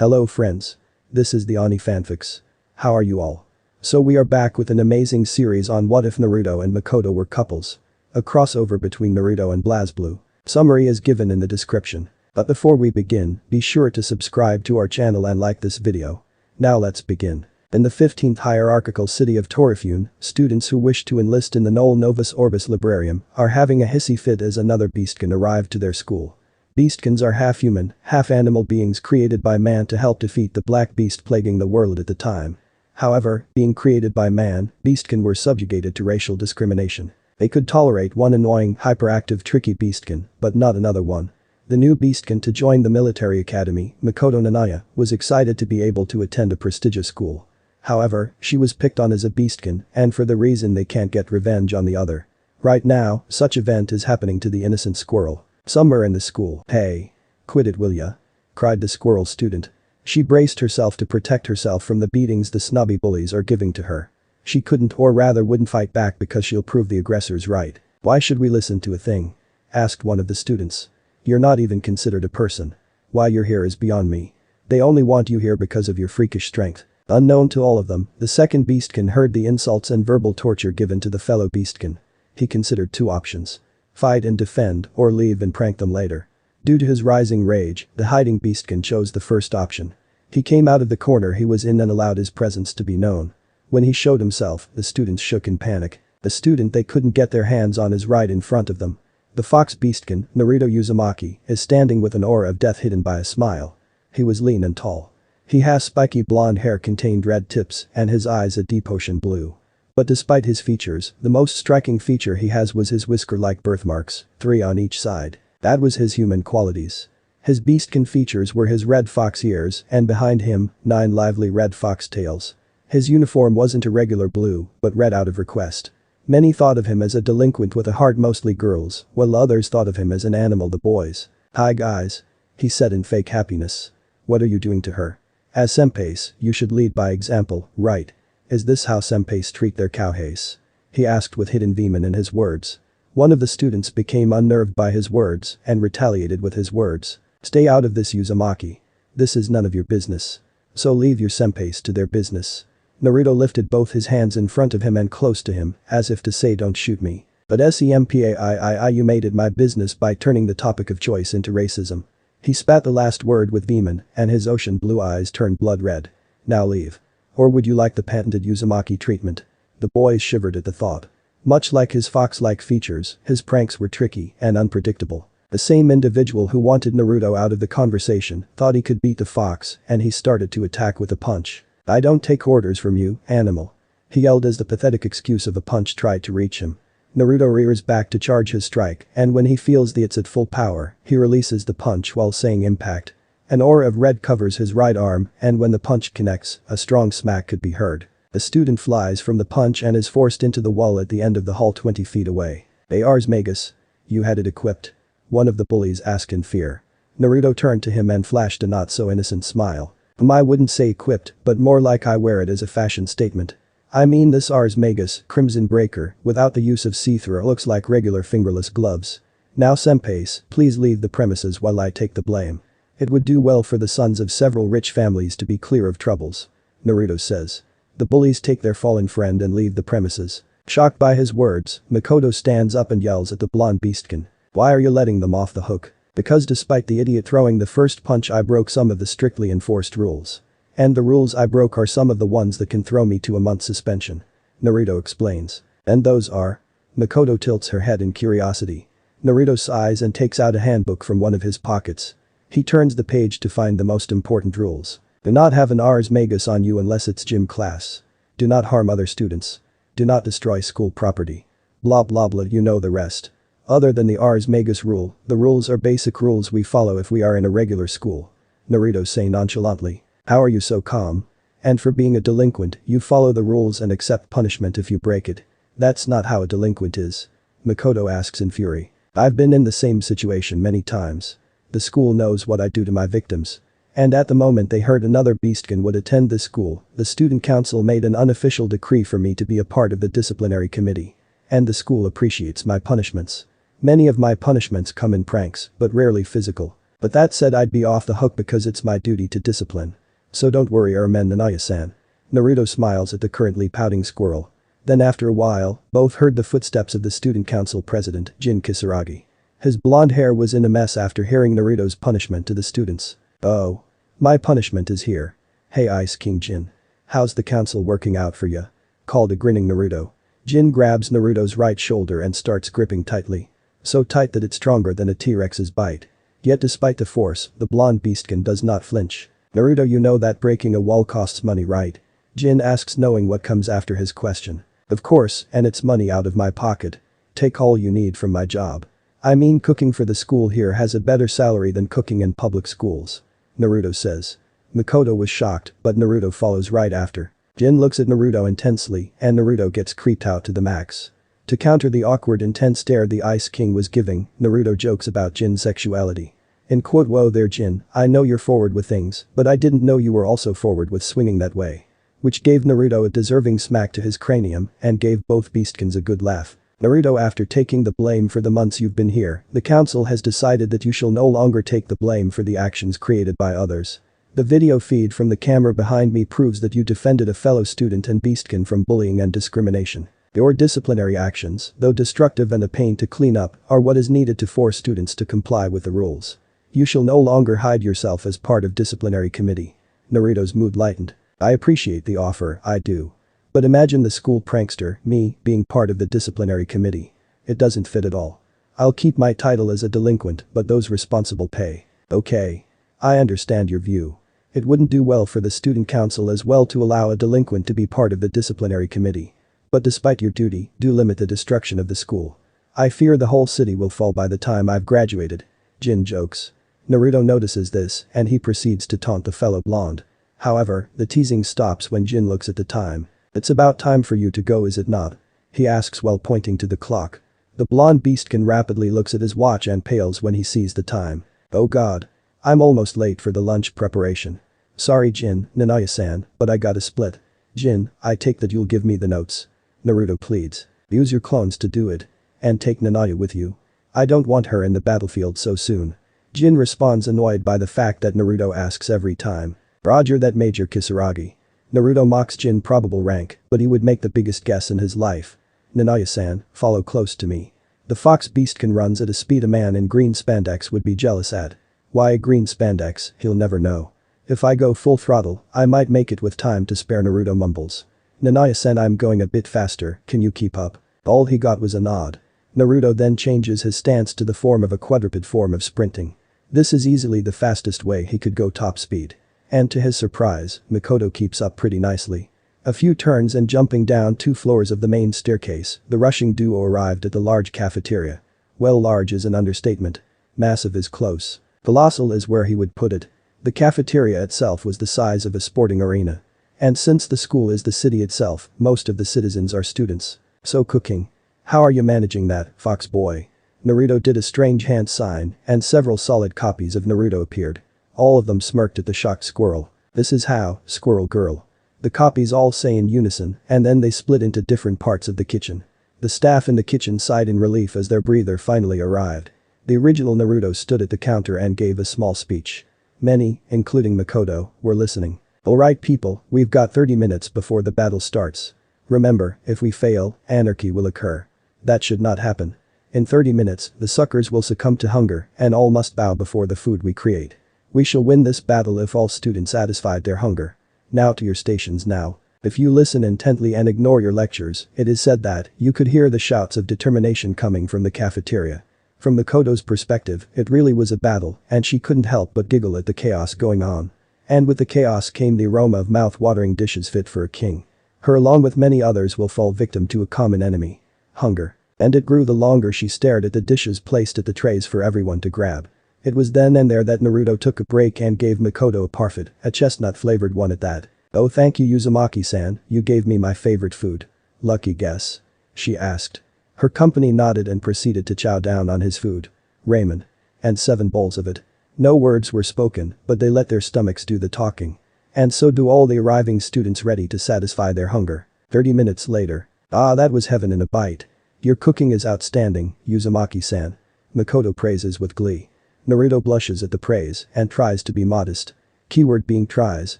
Hello friends. This is the Ani Fanfics. How are you all? So we are back with an amazing series on what if Naruto and Makoto were couples. A crossover between Naruto and BlazBlue. Summary is given in the description. But before we begin, be sure to subscribe to our channel and like this video. Now let's begin. In the 15th hierarchical city of Torifune, students who wish to enlist in the Null Novus Orbis Librarium are having a hissy fit as another beastkin arrived to their school. Beastkins are half-human, half-animal beings created by man to help defeat the black beast plaguing the world at the time. However, being created by man, beastkin were subjugated to racial discrimination. They could tolerate one annoying, hyperactive tricky beastkin, but not another one. The new beastkin to join the military academy, Makoto Nanaya, was excited to be able to attend a prestigious school. However, she was picked on as a beastkin, and for the reason they can't get revenge on the other. Right now, such event is happening to the innocent squirrel. Somewhere in the school. Hey. Quit it will ya? Cried the squirrel student. She braced herself to protect herself from the beatings the snobby bullies are giving to her. She couldn't or rather wouldn't fight back because she'll prove the aggressors right. Why should we listen to a thing? Asked one of the students. You're not even considered a person. Why you're here is beyond me. They only want you here because of your freakish strength. Unknown to all of them, the second beastkin heard the insults and verbal torture given to the fellow beastkin. He considered two options. Fight and defend, or leave and prank them later. Due to his rising rage, the hiding beastkin chose the first option. He came out of the corner he was in and allowed his presence to be known. When he showed himself, the students shook in panic. The student they couldn't get their hands on is right in front of them. The fox beastkin, Naruto Uzumaki, is standing with an aura of death hidden by a smile. He was lean and tall. He has spiky blonde hair contained red tips and his eyes a deep ocean blue. But despite his features, the most striking feature he has was his whisker-like birthmarks, 3 on each side. That was his human qualities. His beastkin features were his red fox ears and behind him, 9 lively red fox tails. His uniform wasn't a regular blue, but red out of request. Many thought of him as a delinquent with a heart mostly girls, while others thought of him as an animal the boys. Hi guys. He said in fake happiness. What are you doing to her? As senpais, you should lead by example, right? Is this how senpais treat their kouheis? He asked with hidden venom in his words. One of the students became unnerved by his words and retaliated with his words. Stay out of this Uzumaki. This is none of your business. So leave your senpais to their business. Naruto lifted both his hands in front of him and close to him, as if to say don't shoot me. But SEMPAII you made it my business by turning the topic of choice into racism. He spat the last word with venom and his ocean blue eyes turned blood red. Now leave. Or would you like the patented Uzumaki treatment? The boys shivered at the thought. Much like his fox-like features, his pranks were tricky and unpredictable. The same individual who wanted Naruto out of the conversation thought he could beat the fox and he started to attack with a punch. I don't take orders from you, animal. He yelled as the pathetic excuse of a punch tried to reach him. Naruto rears back to charge his strike and when he feels it's at full power, he releases the punch while saying impact. An aura of red covers his right arm and when the punch connects, a strong smack could be heard. The student flies from the punch and is forced into the wall at the end of the hall 20 feet away. Ars Magus. You had it equipped? One of the bullies asked in fear. Naruto turned to him and flashed a not so innocent smile. I wouldn't say equipped, but more like I wear it as a fashion statement. I mean this Ars Magus, Crimson Breaker, without the use of see-through looks like regular fingerless gloves. Now senpais, please leave the premises while I take the blame. It would do well for the sons of several rich families to be clear of troubles. Naruto says. The bullies take their fallen friend and leave the premises. Shocked by his words, Makoto stands up and yells at the blonde beastkin. Why are you letting them off the hook? Because despite the idiot throwing the first punch I broke some of the strictly enforced rules. And the rules I broke are some of the ones that can throw me to a month's suspension. Naruto explains. And those are? Makoto tilts her head in curiosity. Naruto sighs and takes out a handbook from one of his pockets. He turns the page to find the most important rules. Do not have an Ars Magus on you unless it's gym class. Do not harm other students. Do not destroy school property. Blah blah blah you know the rest. Other than the Ars Magus rule, the rules are basic rules we follow if we are in a regular school. Naruto say nonchalantly. How are you so calm? And for being a delinquent, you follow the rules and accept punishment if you break it. That's not how a delinquent is. Makoto asks in fury. I've been in the same situation many times. The school knows what I do to my victims. And at the moment they heard another beastkin would attend this school, the student council made an unofficial decree for me to be a part of the disciplinary committee. And the school appreciates my punishments. Many of my punishments come in pranks, but rarely physical. But that said, I'd be off the hook because it's my duty to discipline. So don't worry, Ermen Nanaya-san. Naruto smiles at the currently pouting squirrel. Then after a while, both heard the footsteps of the student council president, Jin Kisaragi. His blonde hair was in a mess after hearing Naruto's punishment to the students. Oh. My punishment is here. Hey Ice King Jin. How's the council working out for ya? Called a grinning Naruto. Jin grabs Naruto's right shoulder and starts gripping tightly. So tight that it's stronger than a T-Rex's bite. Yet despite the force, the blonde beastkin does not flinch. Naruto, you know that breaking a wall costs money, right? Jin asks, knowing what comes after his question. Of course, and it's money out of my pocket. Take all you need from my job. I mean, cooking for the school here has a better salary than cooking in public schools. Naruto says. Makoto was shocked, but Naruto follows right after. Jin looks at Naruto intensely, and Naruto gets creeped out to the max. To counter the awkward intense stare the Ice King was giving, Naruto jokes about Jin's sexuality. In quote, "Whoa there Jin, I know you're forward with things, but I didn't know you were also forward with swinging that way." Which gave Naruto a deserving smack to his cranium and gave both beastkins a good laugh. Naruto, after taking the blame for the months you've been here, the council has decided that you shall no longer take the blame for the actions created by others. The video feed from the camera behind me proves that you defended a fellow student and beastkin from bullying and discrimination. Your disciplinary actions, though destructive and a pain to clean up, are what is needed to force students to comply with the rules. You shall no longer hide yourself as part of disciplinary committee. Naruto's mood lightened. I appreciate the offer, I do. But imagine the school prankster, me, being part of the disciplinary committee. It doesn't fit at all. I'll keep my title as a delinquent, but those responsible pay. Okay. I understand your view. It wouldn't do well for the student council as well to allow a delinquent to be part of the disciplinary committee. But despite your duty, do limit the destruction of the school. I fear the whole city will fall by the time I've graduated. Jin jokes. Naruto notices this, and he proceeds to taunt the fellow blonde. However, the teasing stops when Jin looks at the time. It's about time for you to go, is it not? He asks while pointing to the clock. The blonde beastkin rapidly looks at his watch and pales when he sees the time. Oh god. I'm almost late for the lunch preparation. Sorry Jin, Nanaya-san, but I gotta split. Jin, I take that you'll give me the notes. Naruto pleads. Use your clones to do it. And take Nanaya with you. I don't want her in the battlefield so soon. Jin responds, annoyed by the fact that Naruto asks every time. Roger that, Major Kisaragi. Naruto mocks Jin probable rank, but he would make the biggest guess in his life. Nanaya-san, follow close to me. The fox beastkin runs at a speed a man in green spandex would be jealous at. Why green spandex, he'll never know. If I go full throttle, I might make it with time to spare, Naruto mumbles. Nanaya-san, I'm going a bit faster, can you keep up? All he got was a nod. Naruto then changes his stance to the form of a quadruped form of sprinting. This is easily the fastest way he could go top speed. And to his surprise, Makoto keeps up pretty nicely. A few turns and jumping down 2 floors of the main staircase, the rushing duo arrived at the large cafeteria. Well, large is an understatement. Massive is close. Colossal is where he would put it. The cafeteria itself was the size of a sporting arena. And since the school is the city itself, most of the citizens are students. So cooking. How are you managing that, fox boy? Naruto did a strange hand sign, and several solid copies of Naruto appeared. All of them smirked at the shocked squirrel. This is how, squirrel girl. The copies all say in unison, and then they split into different parts of the kitchen. The staff in the kitchen sighed in relief as their breather finally arrived. The original Naruto stood at the counter and gave a small speech. Many, including Makoto, were listening. Alright people, we've got 30 minutes before the battle starts. Remember, if we fail, anarchy will occur. That should not happen. In 30 minutes, the suckers will succumb to hunger, and all must bow before the food we create. We shall win this battle if all students satisfied their hunger. Now to your stations now. If you listen intently and ignore your lectures, it is said that you could hear the shouts of determination coming from the cafeteria. From Makoto's perspective, it really was a battle, and she couldn't help but giggle at the chaos going on. And with the chaos came the aroma of mouth-watering dishes fit for a king. Her along with many others will fall victim to a common enemy. Hunger. And it grew the longer she stared at the dishes placed at the trays for everyone to grab. It was then and there that Naruto took a break and gave Makoto a parfait, a chestnut-flavored one at that. Oh thank you Uzumaki-san, you gave me my favorite food. Lucky guess? She asked. Her company nodded and proceeded to chow down on his food. Ramen. And 7 bowls of it. No words were spoken, but they let their stomachs do the talking. And so do all the arriving students ready to satisfy their hunger. 30 minutes later. Ah, that was heaven in a bite. Your cooking is outstanding, Uzumaki-san. Makoto praises with glee. Naruto blushes at the praise and tries to be modest. Keyword being tries,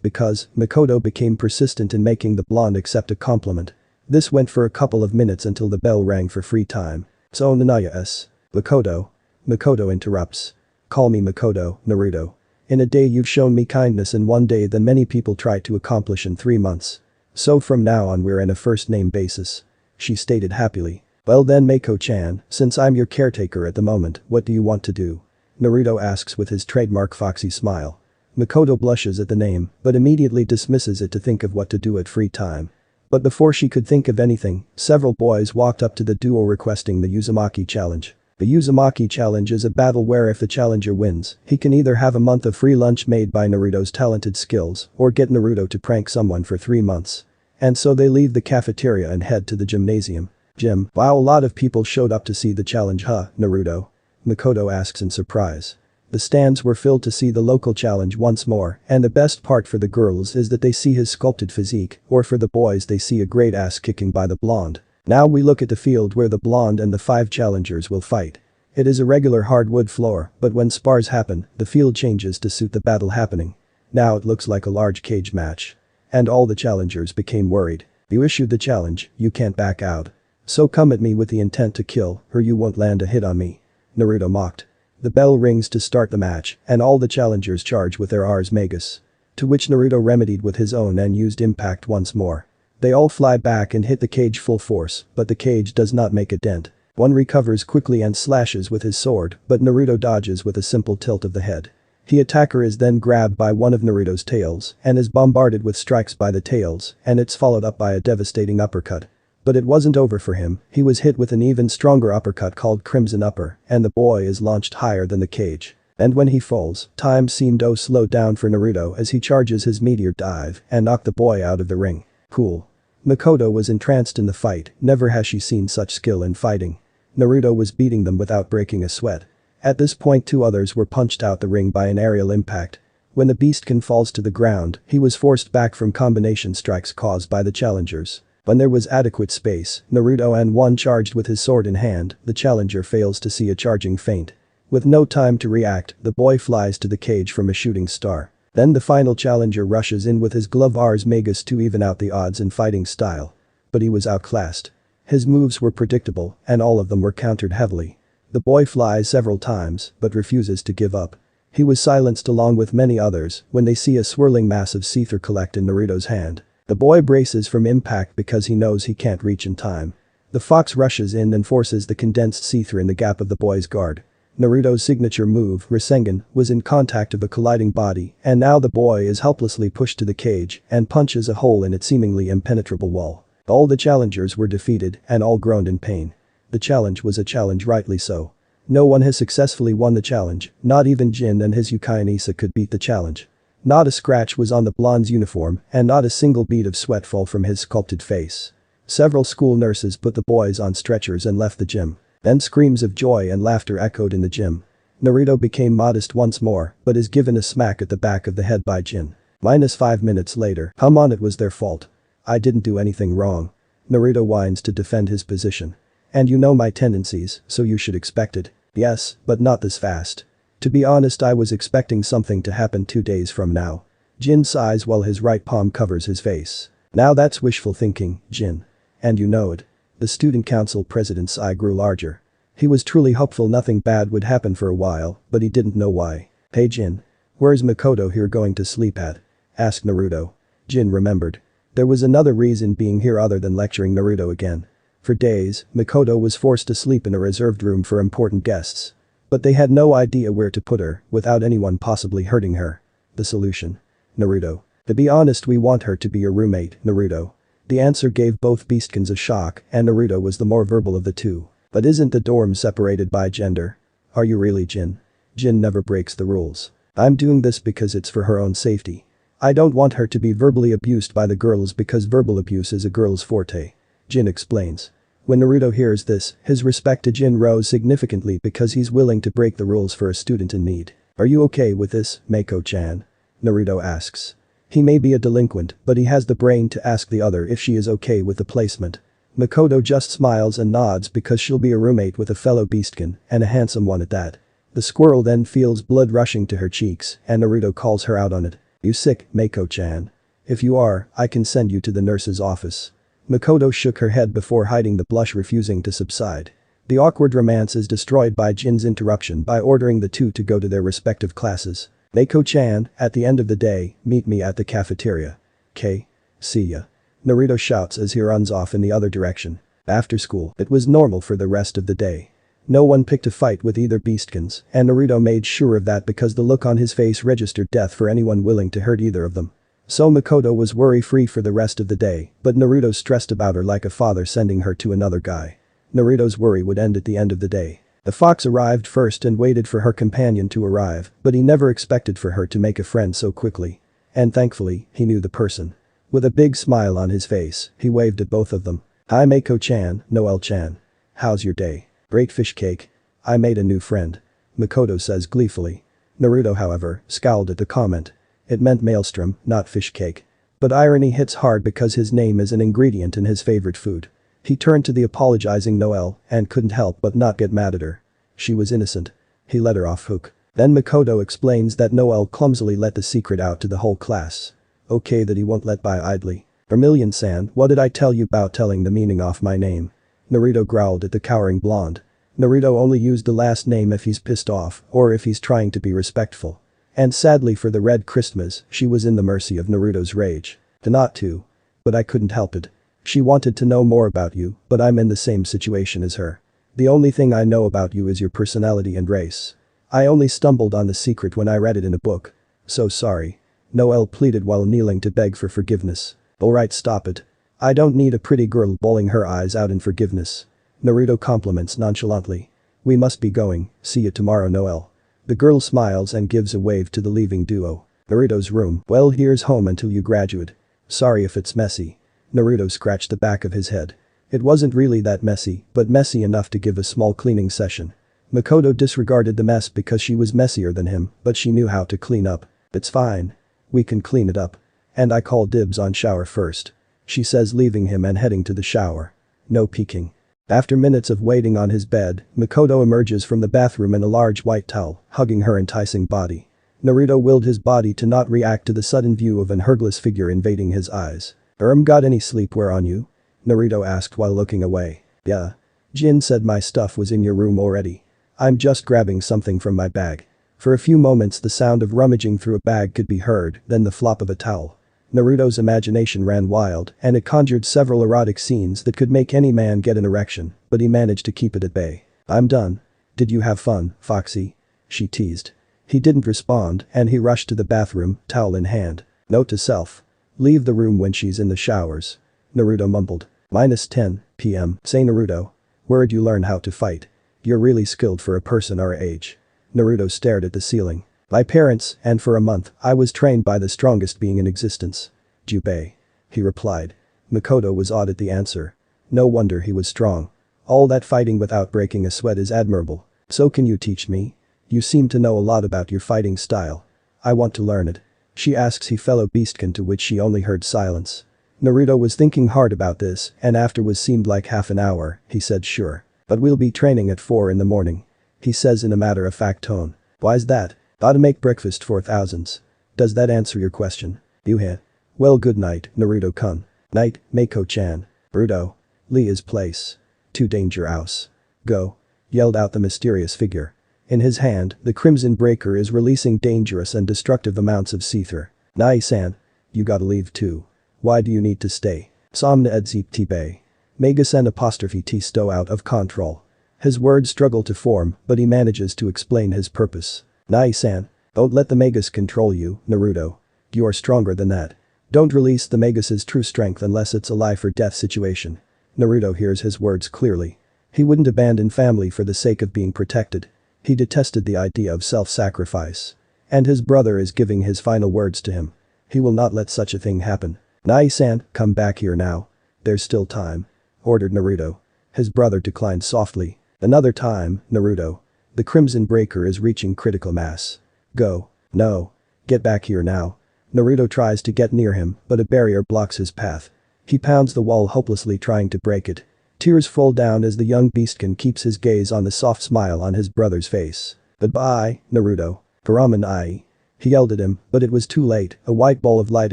because Makoto became persistent in making the blonde accept a compliment. This went for a couple of minutes until the bell rang for free time. So Nanaya Makoto. Makoto interrupts. Call me Makoto, Naruto. In a day you've shown me kindness in one day than many people try to accomplish in 3 months. So from now on we're in a first name basis. She stated happily. Well then Mako-chan, since I'm your caretaker at the moment, what do you want to do? Naruto asks with his trademark foxy smile. Makoto blushes at the name, but immediately dismisses it to think of what to do at free time. But before she could think of anything, several boys walked up to the duo requesting the Uzumaki challenge. The Uzumaki challenge is a battle where if the challenger wins, he can either have a month of free lunch made by Naruto's talented skills or get Naruto to prank someone for 3 months. And so they leave the cafeteria and head to the gymnasium. Gym. Wow, a lot of people showed up to see the challenge, huh, Naruto? Makoto asks in surprise. The stands were filled to see the local challenge once more, and the best part for the girls is that they see his sculpted physique, or for the boys they see a great ass kicking by the blonde. Now we look at the field where the blonde and the 5 challengers will fight. It is a regular hardwood floor, but when spars happen, the field changes to suit the battle happening. Now it looks like a large cage match. And all the challengers became worried. You issued the challenge, you can't back out. So come at me with the intent to kill, or you won't land a hit on me. Naruto mocked. The bell rings to start the match, and all the challengers charge with their Ars Magus. To which Naruto remedied with his own and used impact once more. They all fly back and hit the cage full force, but the cage does not make a dent. One recovers quickly and slashes with his sword, but Naruto dodges with a simple tilt of the head. The attacker is then grabbed by one of Naruto's tails and is bombarded with strikes by the tails, and it's followed up by a devastating uppercut. But it wasn't over for him, he was hit with an even stronger uppercut called Crimson Upper, and the boy is launched higher than the cage. And when he falls, time seemed slowed down for Naruto as he charges his meteor dive and knocked the boy out of the ring. Cool. Makoto was entranced in the fight, never has she seen such skill in fighting. Naruto was beating them without breaking a sweat. At this point 2 others were punched out the ring by an aerial impact. When the beastkin falls to the ground, he was forced back from combination strikes caused by the challengers. When there was adequate space, Naruto and one charged with his sword in hand, the challenger fails to see a charging feint. With no time to react, the boy flies to the cage from a shooting star. Then the final challenger rushes in with his glove Ars Magus to even out the odds in fighting style. But he was outclassed. His moves were predictable, and all of them were countered heavily. The boy flies several times, but refuses to give up. He was silenced along with many others when they see a swirling mass of Seether collect in Naruto's hand. The boy braces from impact because he knows he can't reach in time. The fox rushes in and forces the condensed Seether in the gap of the boy's guard. Naruto's signature move, Rasengan, was in contact of a colliding body, and now the boy is helplessly pushed to the cage and punches a hole in its seemingly impenetrable wall. All the challengers were defeated and all groaned in pain. The challenge was a challenge, rightly so. No one has successfully won the challenge, not even Jin and his Uchiha Nisa could beat the challenge. Not a scratch was on the blonde's uniform and not a single bead of sweat fell from his sculpted face. Several school nurses put the boys on stretchers and left the gym. Then screams of joy and laughter echoed in the gym. Naruto became modest once more but is given a smack at the back of the head by Jin. -5 minutes later, come on, it was their fault. I didn't do anything wrong. Naruto whines to defend his position. And you know my tendencies, so you should expect it. Yes, but not this fast. To be honest, I was expecting something to happen 2 days from now. Jin sighs while his right palm covers his face. Now that's wishful thinking, Jin. And you know it. The student council president's eye grew larger. He was truly hopeful nothing bad would happen for a while, but he didn't know why. Hey Jin. Where's Makoto here going to sleep at? Asked Naruto. Jin remembered. There was another reason being here other than lecturing Naruto again. For days, Makoto was forced to sleep in a reserved room for important guests. But they had no idea where to put her without anyone possibly hurting her. The solution. Naruto. To be honest, we want her to be your roommate, Naruto. The answer gave both beastkins a shock and Naruto was the more verbal of the two. But isn't the dorm separated by gender? Are you really, Jin? Jin never breaks the rules. I'm doing this because it's for her own safety. I don't want her to be verbally abused by the girls because verbal abuse is a girl's forte. Jin explains. When Naruto hears this, his respect to Jin rose significantly because he's willing to break the rules for a student in need. Are you okay with this, Mako-chan? Naruto asks. He may be a delinquent, but he has the brain to ask the other if she is okay with the placement. Makoto just smiles and nods because she'll be a roommate with a fellow beastkin, and a handsome one at that. The squirrel then feels blood rushing to her cheeks and Naruto calls her out on it. You sick, Mako-chan? If you are, I can send you to the nurse's office. Makoto shook her head before hiding the blush refusing to subside. The awkward romance is destroyed by Jin's interruption by ordering the two to go to their respective classes. Mako-chan, at the end of the day, meet me at the cafeteria. Okay. See ya. Naruto shouts as he runs off in the other direction. After school, it was normal for the rest of the day. No one picked a fight with either beastkins, and Naruto made sure of that because the look on his face registered death for anyone willing to hurt either of them. So Makoto was worry-free for the rest of the day, but Naruto stressed about her like a father sending her to another guy. Naruto's worry would end at the end of the day. The fox arrived first and waited for her companion to arrive, but he never expected for her to make a friend so quickly. And thankfully, he knew the person. With a big smile on his face, he waved at both of them. Hi Mako-chan, Noel-chan. How's your day? Great fish cake. I made a new friend. Makoto says gleefully. Naruto, however, scowled at the comment. It meant maelstrom, not fish cake. But irony hits hard because his name is an ingredient in his favorite food. He turned to the apologizing Noel and couldn't help but not get mad at her. She was innocent. He let her off hook. Then Makoto explains that Noel clumsily let the secret out to the whole class. Okay, that he won't let by idly. Vermilion-san, what did I tell you about telling the meaning off my name? Naruto growled at the cowering blonde. Naruto only used the last name if he's pissed off or if he's trying to be respectful. And sadly for the Red Christmas, she was in the mercy of Naruto's rage. Not to. But I couldn't help it. She wanted to know more about you, but I'm in the same situation as her. The only thing I know about you is your personality and race. I only stumbled on the secret when I read it in a book. So sorry. Noel pleaded while kneeling to beg for forgiveness. Alright, stop it. I don't need a pretty girl bawling her eyes out in forgiveness. Naruto compliments nonchalantly. We must be going, see you tomorrow, Noel. The girl smiles and gives a wave to the leaving duo. Naruto's room. Well, here's home until you graduate. Sorry if it's messy. Naruto scratched the back of his head. It wasn't really that messy, but messy enough to give a small cleaning session. Makoto disregarded the mess because she was messier than him, but she knew how to clean up. It's fine. We can clean it up. And I call dibs on shower first. She says, leaving him and heading to the shower. No peeking. After minutes of waiting on his bed, Makoto emerges from the bathroom in a large white towel, hugging her enticing body. Naruto willed his body to not react to the sudden view of an hergless figure invading his eyes. Got any sleepwear on you? Naruto asked while looking away. Yeah. Jin said my stuff was in your room already. I'm just grabbing something from my bag. For a few moments the sound of rummaging through a bag could be heard, then the flop of a towel. Naruto's imagination ran wild and it conjured several erotic scenes that could make any man get an erection, but he managed to keep it at bay. I'm done. Did you have fun, Foxy? She teased. He didn't respond and he rushed to the bathroom, towel in hand. Note to self. Leave the room when she's in the showers. Naruto mumbled. -10 p.m. Say Naruto. Where'd you learn how to fight? You're really skilled for a person our age. Naruto stared at the ceiling. My parents, and for a month, I was trained by the strongest being in existence. Jubei. He replied. Makoto was awed at the answer. No wonder he was strong. All that fighting without breaking a sweat is admirable. So can you teach me? You seem to know a lot about your fighting style. I want to learn it. She asks his fellow beastkin, to which she only heard silence. Naruto was thinking hard about this and after what seemed like half an hour, he said sure. But we'll be training at 4 in the morning. He says in a matter-of-fact tone. Why's that? Gotta make breakfast for thousands. Does that answer your question? Yuhe. Well, good night, Naruto-kun. Night, Mako-chan. Naruto. Leah's place. To danger house. Go. Yelled out the mysterious figure. In his hand, the Crimson Breaker is releasing dangerous and destructive amounts of Seether. Nai-san. You gotta leave too. Why do you need to stay? Somna edzip tibay. Megasen apostrophe t sto out of control. His words struggle to form, but he manages to explain his purpose. Nai-san. Don't let the Magus control you, Naruto. You are stronger than that. Don't release the Magus' true strength unless it's a life or death situation. Naruto hears his words clearly. He wouldn't abandon family for the sake of being protected. He detested the idea of self-sacrifice. And his brother is giving his final words to him. He will not let such a thing happen. Nai-san, come back here now. There's still time. Ordered Naruto. His brother declined softly. Another time, Naruto. The Crimson Breaker is reaching critical mass. Go. No. Get back here now. Naruto tries to get near him, but a barrier blocks his path. He pounds the wall hopelessly trying to break it. Tears fall down as the young beastkin keeps his gaze on the soft smile on his brother's face. Goodbye, Naruto. Karaman ai. He yelled at him, but it was too late. A white ball of light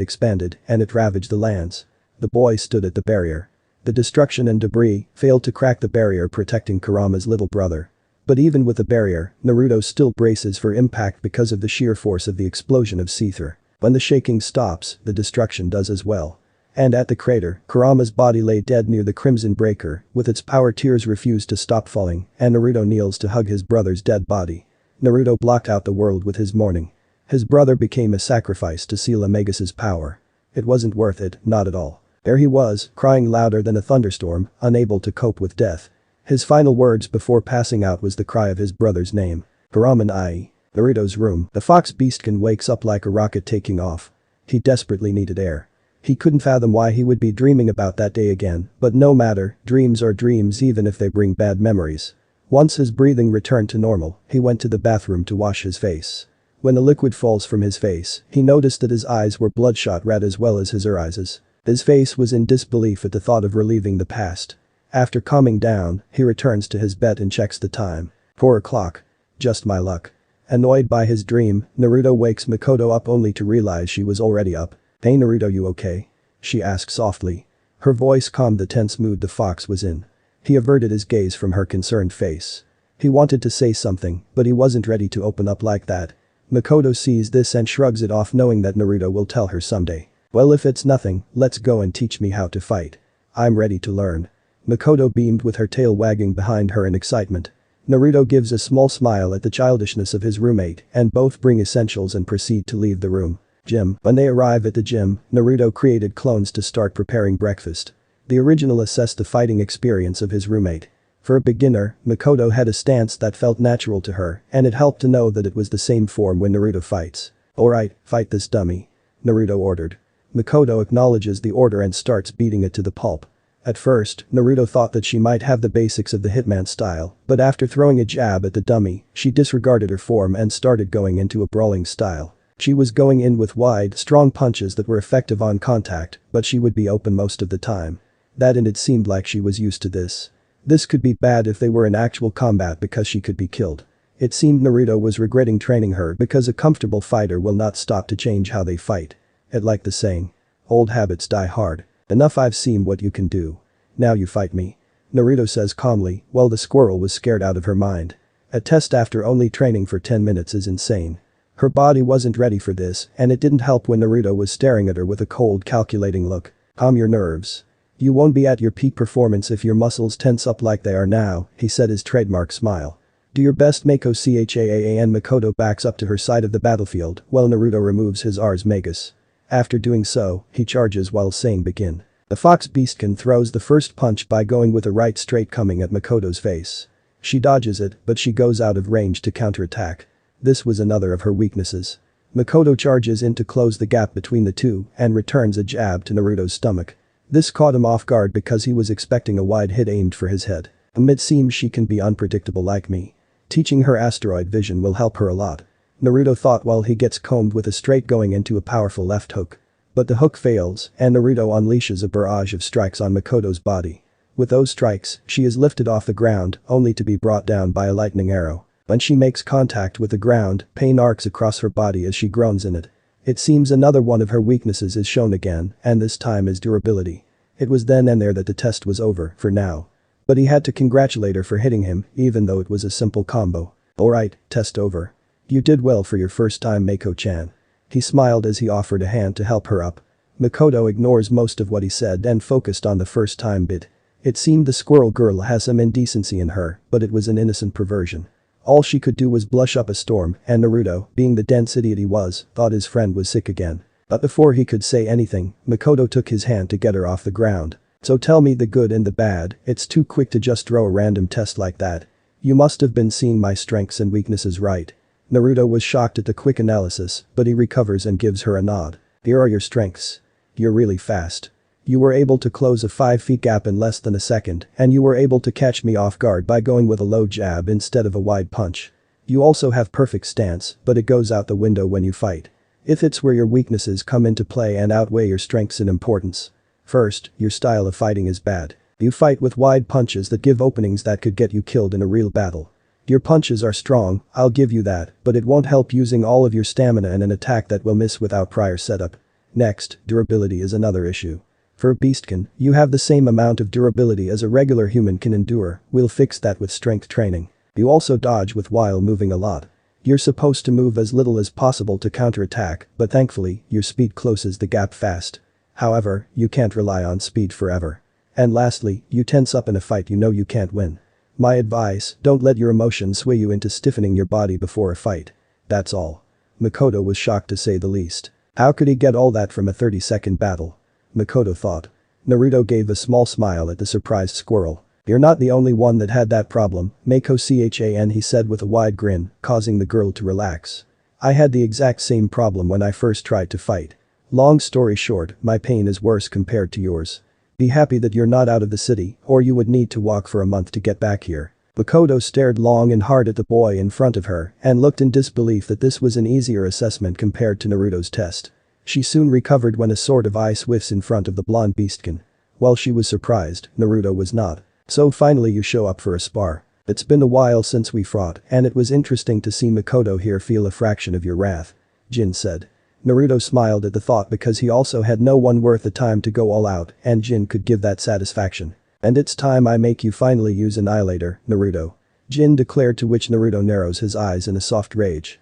expanded and it ravaged the lands. The boy stood at the barrier. The destruction and debris failed to crack the barrier protecting Kurama's little brother. But even with the barrier, Naruto still braces for impact because of the sheer force of the explosion of Seether. When the shaking stops, the destruction does as well. And at the crater, Kurama's body lay dead near the Crimson Breaker, with its power tears refused to stop falling, and Naruto kneels to hug his brother's dead body. Naruto blocked out the world with his mourning. His brother became a sacrifice to seal Omegas's power. It wasn't worth it, not at all. There he was, crying louder than a thunderstorm, unable to cope with death. His final words before passing out was the cry of his brother's name. Karaman ai. Naruto's room. The fox beastkin wakes up like a rocket taking off. He desperately needed air. He couldn't fathom why he would be dreaming about that day again, but no matter, dreams are dreams even if they bring bad memories. Once his breathing returned to normal, he went to the bathroom to wash his face. When the liquid falls from his face, he noticed that his eyes were bloodshot red as well as his eyes. His face was in disbelief at the thought of reliving the past. After calming down, he returns to his bed and checks the time. 4 o'clock. Just my luck. Annoyed by his dream, Naruto wakes Makoto up only to realize she was already up. Hey Naruto, you okay? She asked softly. Her voice calmed the tense mood the fox was in. He averted his gaze from her concerned face. He wanted to say something, but he wasn't ready to open up like that. Makoto sees this and shrugs it off knowing that Naruto will tell her someday. Well, if it's nothing, let's go and teach me how to fight. I'm ready to learn. Makoto beamed with her tail wagging behind her in excitement. Naruto gives a small smile at the childishness of his roommate and both bring essentials and proceed to leave the room. Gym. When they arrive at the gym, Naruto created clones to start preparing breakfast. The original assessed the fighting experience of his roommate. For a beginner, Makoto had a stance that felt natural to her and it helped to know that it was the same form when Naruto fights. Alright, fight this dummy. Naruto ordered. Makoto acknowledges the order and starts beating it to the pulp. At first, Naruto thought that she might have the basics of the hitman style, but after throwing a jab at the dummy, she disregarded her form and started going into a brawling style. She was going in with wide, strong punches that were effective on contact, but she would be open most of the time. That and it seemed like she was used to this. This could be bad if they were in actual combat because she could be killed. It seemed Naruto was regretting training her because a comfortable fighter will not stop to change how they fight. It like the saying. Old habits die hard. Enough, I've seen what you can do. Now you fight me. Naruto says calmly, while the squirrel was scared out of her mind. A test after only training for 10 minutes is insane. Her body wasn't ready for this and it didn't help when Naruto was staring at her with a cold calculating look. Calm your nerves. You won't be at your peak performance if your muscles tense up like they are now, he said, his trademark smile. Do your best, Mako Chaa, and Makoto backs up to her side of the battlefield while Naruto removes his Ars Magus. After doing so, he charges while saying begin. The fox beastkin throws the first punch by going with a right straight coming at Makoto's face. She dodges it, but she goes out of range to counterattack. This was another of her weaknesses. Makoto charges in to close the gap between the two and returns a jab to Naruto's stomach. This caught him off guard because he was expecting a wide hit aimed for his head. It seems she can be unpredictable like me. Teaching her asteroid vision will help her a lot. Naruto thought while he gets combed with a straight going into a powerful left hook. But the hook fails and Naruto unleashes a barrage of strikes on Makoto's body. With those strikes, she is lifted off the ground only to be brought down by a lightning arrow. When she makes contact with the ground, pain arcs across her body as she groans in it. It seems another one of her weaknesses is shown again, and this time is durability. It was then and there that the test was over, for now. But he had to congratulate her for hitting him, even though it was a simple combo. Alright, test over. You did well for your first time, Mako-chan. He smiled as he offered a hand to help her up. Makoto ignores most of what he said and focused on the first time bit. It seemed the squirrel girl has some indecency in her, but it was an innocent perversion. All she could do was blush up a storm, and Naruto, being the dense idiot he was, thought his friend was sick again. But before he could say anything, Makoto took his hand to get her off the ground. So tell me the good and the bad, it's too quick to just throw a random test like that. You must have been seeing my strengths and weaknesses right. Naruto was shocked at the quick analysis, but he recovers and gives her a nod. Here are your strengths. You're really fast. You were able to close a 5 feet gap in less than a second, and you were able to catch me off guard by going with a low jab instead of a wide punch. You also have perfect stance, but it goes out the window when you fight. It's where your weaknesses come into play and outweigh your strengths in importance. First, your style of fighting is bad. You fight with wide punches that give openings that could get you killed in a real battle. Your punches are strong, I'll give you that, but it won't help using all of your stamina in an attack that will miss without prior setup. Next, durability is another issue. For a beastkin, you have the same amount of durability as a regular human can endure, we'll fix that with strength training. You also dodge with while moving a lot. You're supposed to move as little as possible to counterattack, but thankfully, your speed closes the gap fast. However, you can't rely on speed forever. And lastly, you tense up in a fight you know you can't win. My advice, don't let your emotions sway you into stiffening your body before a fight. That's all. Makoto was shocked to say the least. How could he get all that from a 30-second battle? Makoto thought. Naruto gave a small smile at the surprised squirrel. You're not the only one that had that problem, Mako-chan, he said with a wide grin, causing the girl to relax. I had the exact same problem when I first tried to fight. Long story short, my pain is worse compared to yours. Be happy that you're not out of the city, or you would need to walk for a month to get back here. Makoto stared long and hard at the boy in front of her and looked in disbelief that this was an easier assessment compared to Naruto's test. She soon recovered when a sword of ice whiffs in front of the blonde beastkin. While she was surprised, Naruto was not. So finally you show up for a spar. It's been a while since we fought and it was interesting to see Makoto here feel a fraction of your wrath. Jin said. Naruto smiled at the thought because he also had no one worth the time to go all out and Jin could give that satisfaction. And it's time I make you finally use Annihilator, Naruto. Jin declared, to which Naruto narrows his eyes in a soft rage.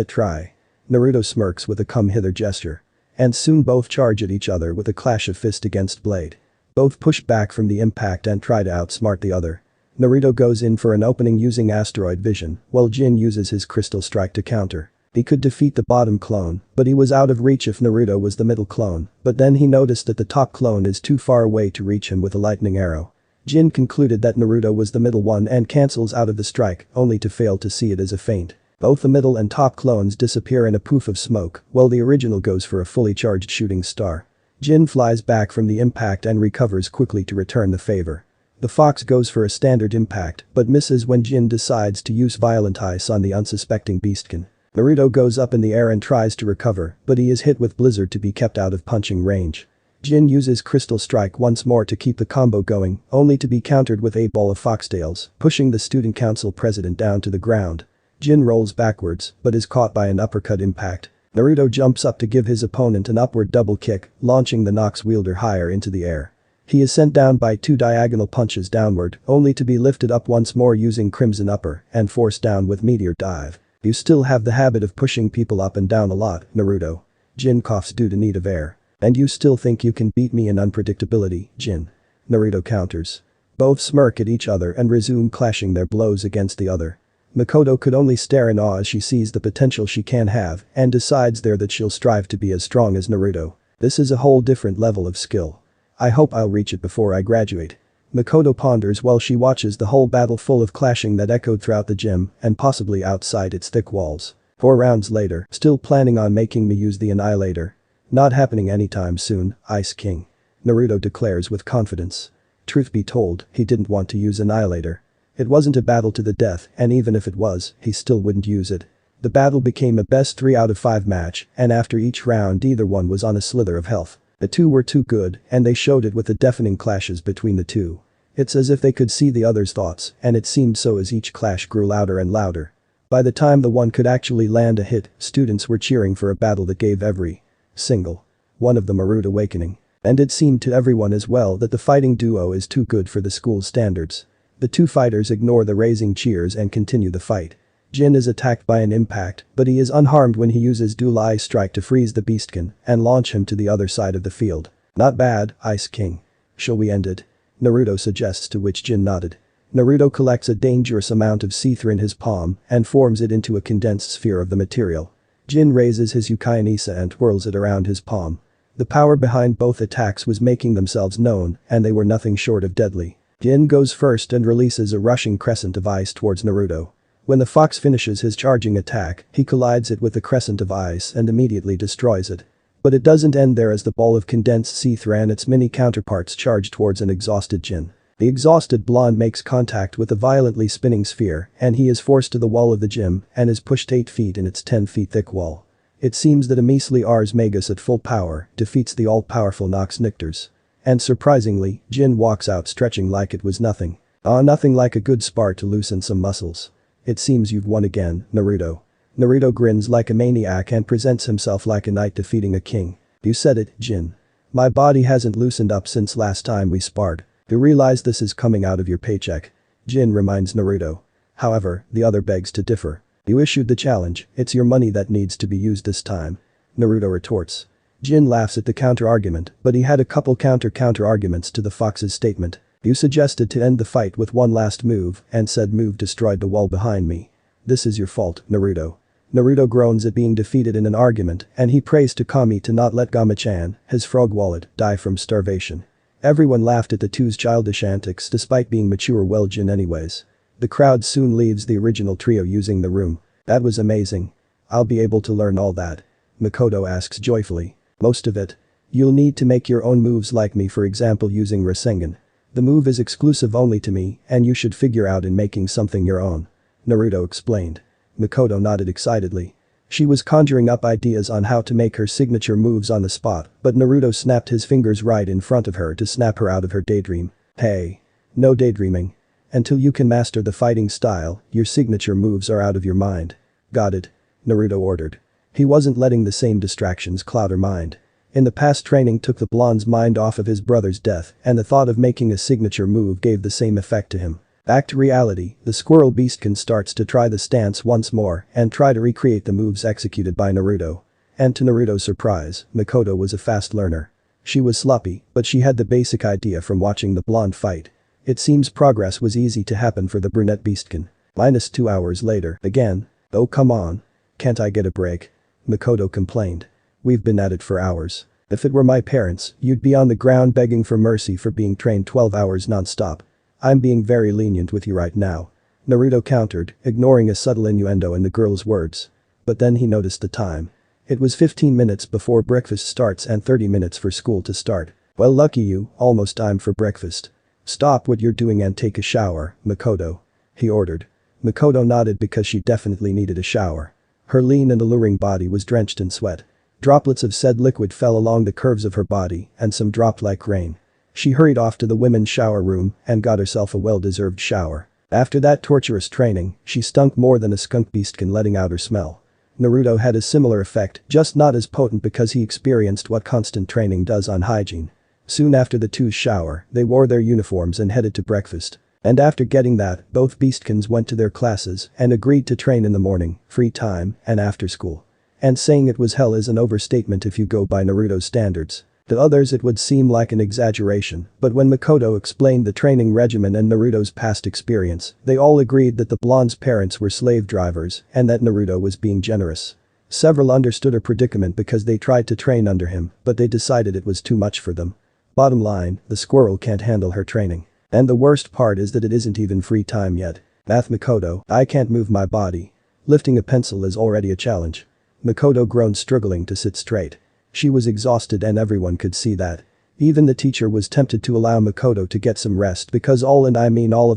Try. Naruto smirks with a come hither gesture. And soon both charge at each other with a clash of fist against blade. Both push back from the impact and try to outsmart the other. Naruto goes in for an opening using asteroid vision, while Jin uses his crystal strike to counter. He could defeat the bottom clone, but he was out of reach if Naruto was the middle clone, but then he noticed that the top clone is too far away to reach him with a lightning arrow. Jin concluded that Naruto was the middle one and cancels out of the strike, only to fail to see it as a feint. Both the middle and top clones disappear in a poof of smoke, while the original goes for a fully charged shooting star. Jin flies back from the impact and recovers quickly to return the favor. The fox goes for a standard impact, but misses when Jin decides to use violent ice on the unsuspecting beastkin. Naruto goes up in the air and tries to recover, but he is hit with blizzard to be kept out of punching range. Jin uses crystal strike once more to keep the combo going, only to be countered with a ball of foxtails, pushing the student council president down to the ground. Jin rolls backwards, but is caught by an uppercut impact. Naruto jumps up to give his opponent an upward double kick, launching the Nox wielder higher into the air. He is sent down by 2 diagonal punches downward, only to be lifted up once more using Crimson Upper and forced down with Meteor Dive. You still have the habit of pushing people up and down a lot, Naruto. Jin coughs due to need of air. And you still think you can beat me in unpredictability, Jin. Naruto counters. Both smirk at each other and resume clashing their blows against the other. Makoto could only stare in awe as she sees the potential she can have and decides there that she'll strive to be as strong as Naruto. This is a whole different level of skill. I hope I'll reach it before I graduate. Makoto ponders while she watches the whole battle full of clashing that echoed throughout the gym and possibly outside its thick walls. 4 rounds later, still planning on making me use the Annihilator. Not happening anytime soon, Ice King. Naruto declares with confidence. Truth be told, he didn't want to use Annihilator. It wasn't a battle to the death, and even if it was, he still wouldn't use it. The battle became a best 3 out of 5 match, and after each round either one was on a slither of health. The two were too good, and they showed it with the deafening clashes between the two. It's as if they could see the other's thoughts, and it seemed so as each clash grew louder and louder. By the time the one could actually land a hit, students were cheering for a battle that gave every single one of them a rude awakening. And it seemed to everyone as well that the fighting duo is too good for the school's standards. The two fighters ignore the raising cheers and continue the fight. Jin is attacked by an impact, but he is unharmed when he uses Dual Eye Strike to freeze the beastkin and launch him to the other side of the field. Not bad, Ice King. Shall we end it? Naruto suggests, to which Jin nodded. Naruto collects a dangerous amount of ether in his palm and forms it into a condensed sphere of the material. Jin raises his Ukai Nisa and twirls it around his palm. The power behind both attacks was making themselves known, and they were nothing short of deadly. Jin goes first and releases a rushing crescent of ice towards Naruto. When the fox finishes his charging attack, he collides it with the crescent of ice and immediately destroys it. But it doesn't end there, as the ball of condensed ether and its many counterparts charge towards an exhausted Jin. The exhausted blonde makes contact with a violently spinning sphere, and he is forced to the wall of the gym and is pushed 8 feet in its 10 feet thick wall. It seems that a measly Ars Magus at full power defeats the all-powerful Nox Nictors. And surprisingly, Jin walks out stretching like it was nothing. Nothing like a good spar to loosen some muscles. It seems you've won again, Naruto. Naruto grins like a maniac and presents himself like a knight defeating a king. You said it, Jin. My body hasn't loosened up since last time we sparred. You realize this is coming out of your paycheck. Jin reminds Naruto. However, the other begs to differ. You issued the challenge, it's your money that needs to be used this time. Naruto retorts. Jin laughs at the counter-argument, but he had a couple counter-arguments to the fox's statement. You suggested to end the fight with one last move, and said move destroyed the wall behind me. This is your fault, Naruto. Naruto groans at being defeated in an argument, and he prays to Kami to not let Gama-chan, his frog wallet, die from starvation. Everyone laughed at the two's childish antics despite being mature well Jin anyways. The crowd soon leaves the original trio using the room. That was amazing. I'll be able to learn all that. Makoto asks joyfully. Most of it. You'll need to make your own moves like me, for example using Rasengan. The move is exclusive only to me and you should figure out in making something your own. Naruto explained. Makoto nodded excitedly. She was conjuring up ideas on how to make her signature moves on the spot, but Naruto snapped his fingers right in front of her to snap her out of her daydream. Hey. No daydreaming. Until you can master the fighting style, your signature moves are out of your mind. Got it. Naruto ordered. He wasn't letting the same distractions cloud her mind. In the past, training took the blonde's mind off of his brother's death and the thought of making a signature move gave the same effect to him. Back to reality, the squirrel beastkin starts to try the stance once more and try to recreate the moves executed by Naruto. And to Naruto's surprise, Makoto was a fast learner. She was sloppy, but she had the basic idea from watching the blonde fight. It seems progress was easy to happen for the brunette beastkin. -2 hours later, again. Oh come on. Can't I get a break? Makoto complained. We've been at it for hours. If it were my parents, you'd be on the ground begging for mercy for being trained 12 hours non-stop. I'm being very lenient with you right now. Naruto countered, ignoring a subtle innuendo in the girl's words. But then he noticed the time. It was 15 minutes before breakfast starts and 30 minutes for school to start. Well lucky you, almost time for breakfast. Stop what you're doing and take a shower, Makoto. He ordered. Makoto nodded because she definitely needed a shower. Her lean and alluring body was drenched in sweat. Droplets of said liquid fell along the curves of her body and some dropped like rain. She hurried off to the women's shower room and got herself a well-deserved shower. After that torturous training, she stunk more than a skunk beastkin letting out her smell. Naruto had a similar effect, just not as potent because he experienced what constant training does on hygiene. Soon after the two's shower, they wore their uniforms and headed to breakfast. And after getting that, both beastkins went to their classes and agreed to train in the morning, free time, and after school. And saying it was hell is an overstatement if you go by Naruto's standards. To others it would seem like an exaggeration, but when Makoto explained the training regimen and Naruto's past experience, they all agreed that the blonde's parents were slave drivers and that Naruto was being generous. Several understood her predicament because they tried to train under him, but they decided it was too much for them. Bottom line, the squirrel can't handle her training. And the worst part is that it isn't even free time yet. Math Makoto, I can't move my body. Lifting a pencil is already a challenge. Makoto groaned, struggling to sit straight. She was exhausted and everyone could see that. Even the teacher was tempted to allow Makoto to get some rest because all of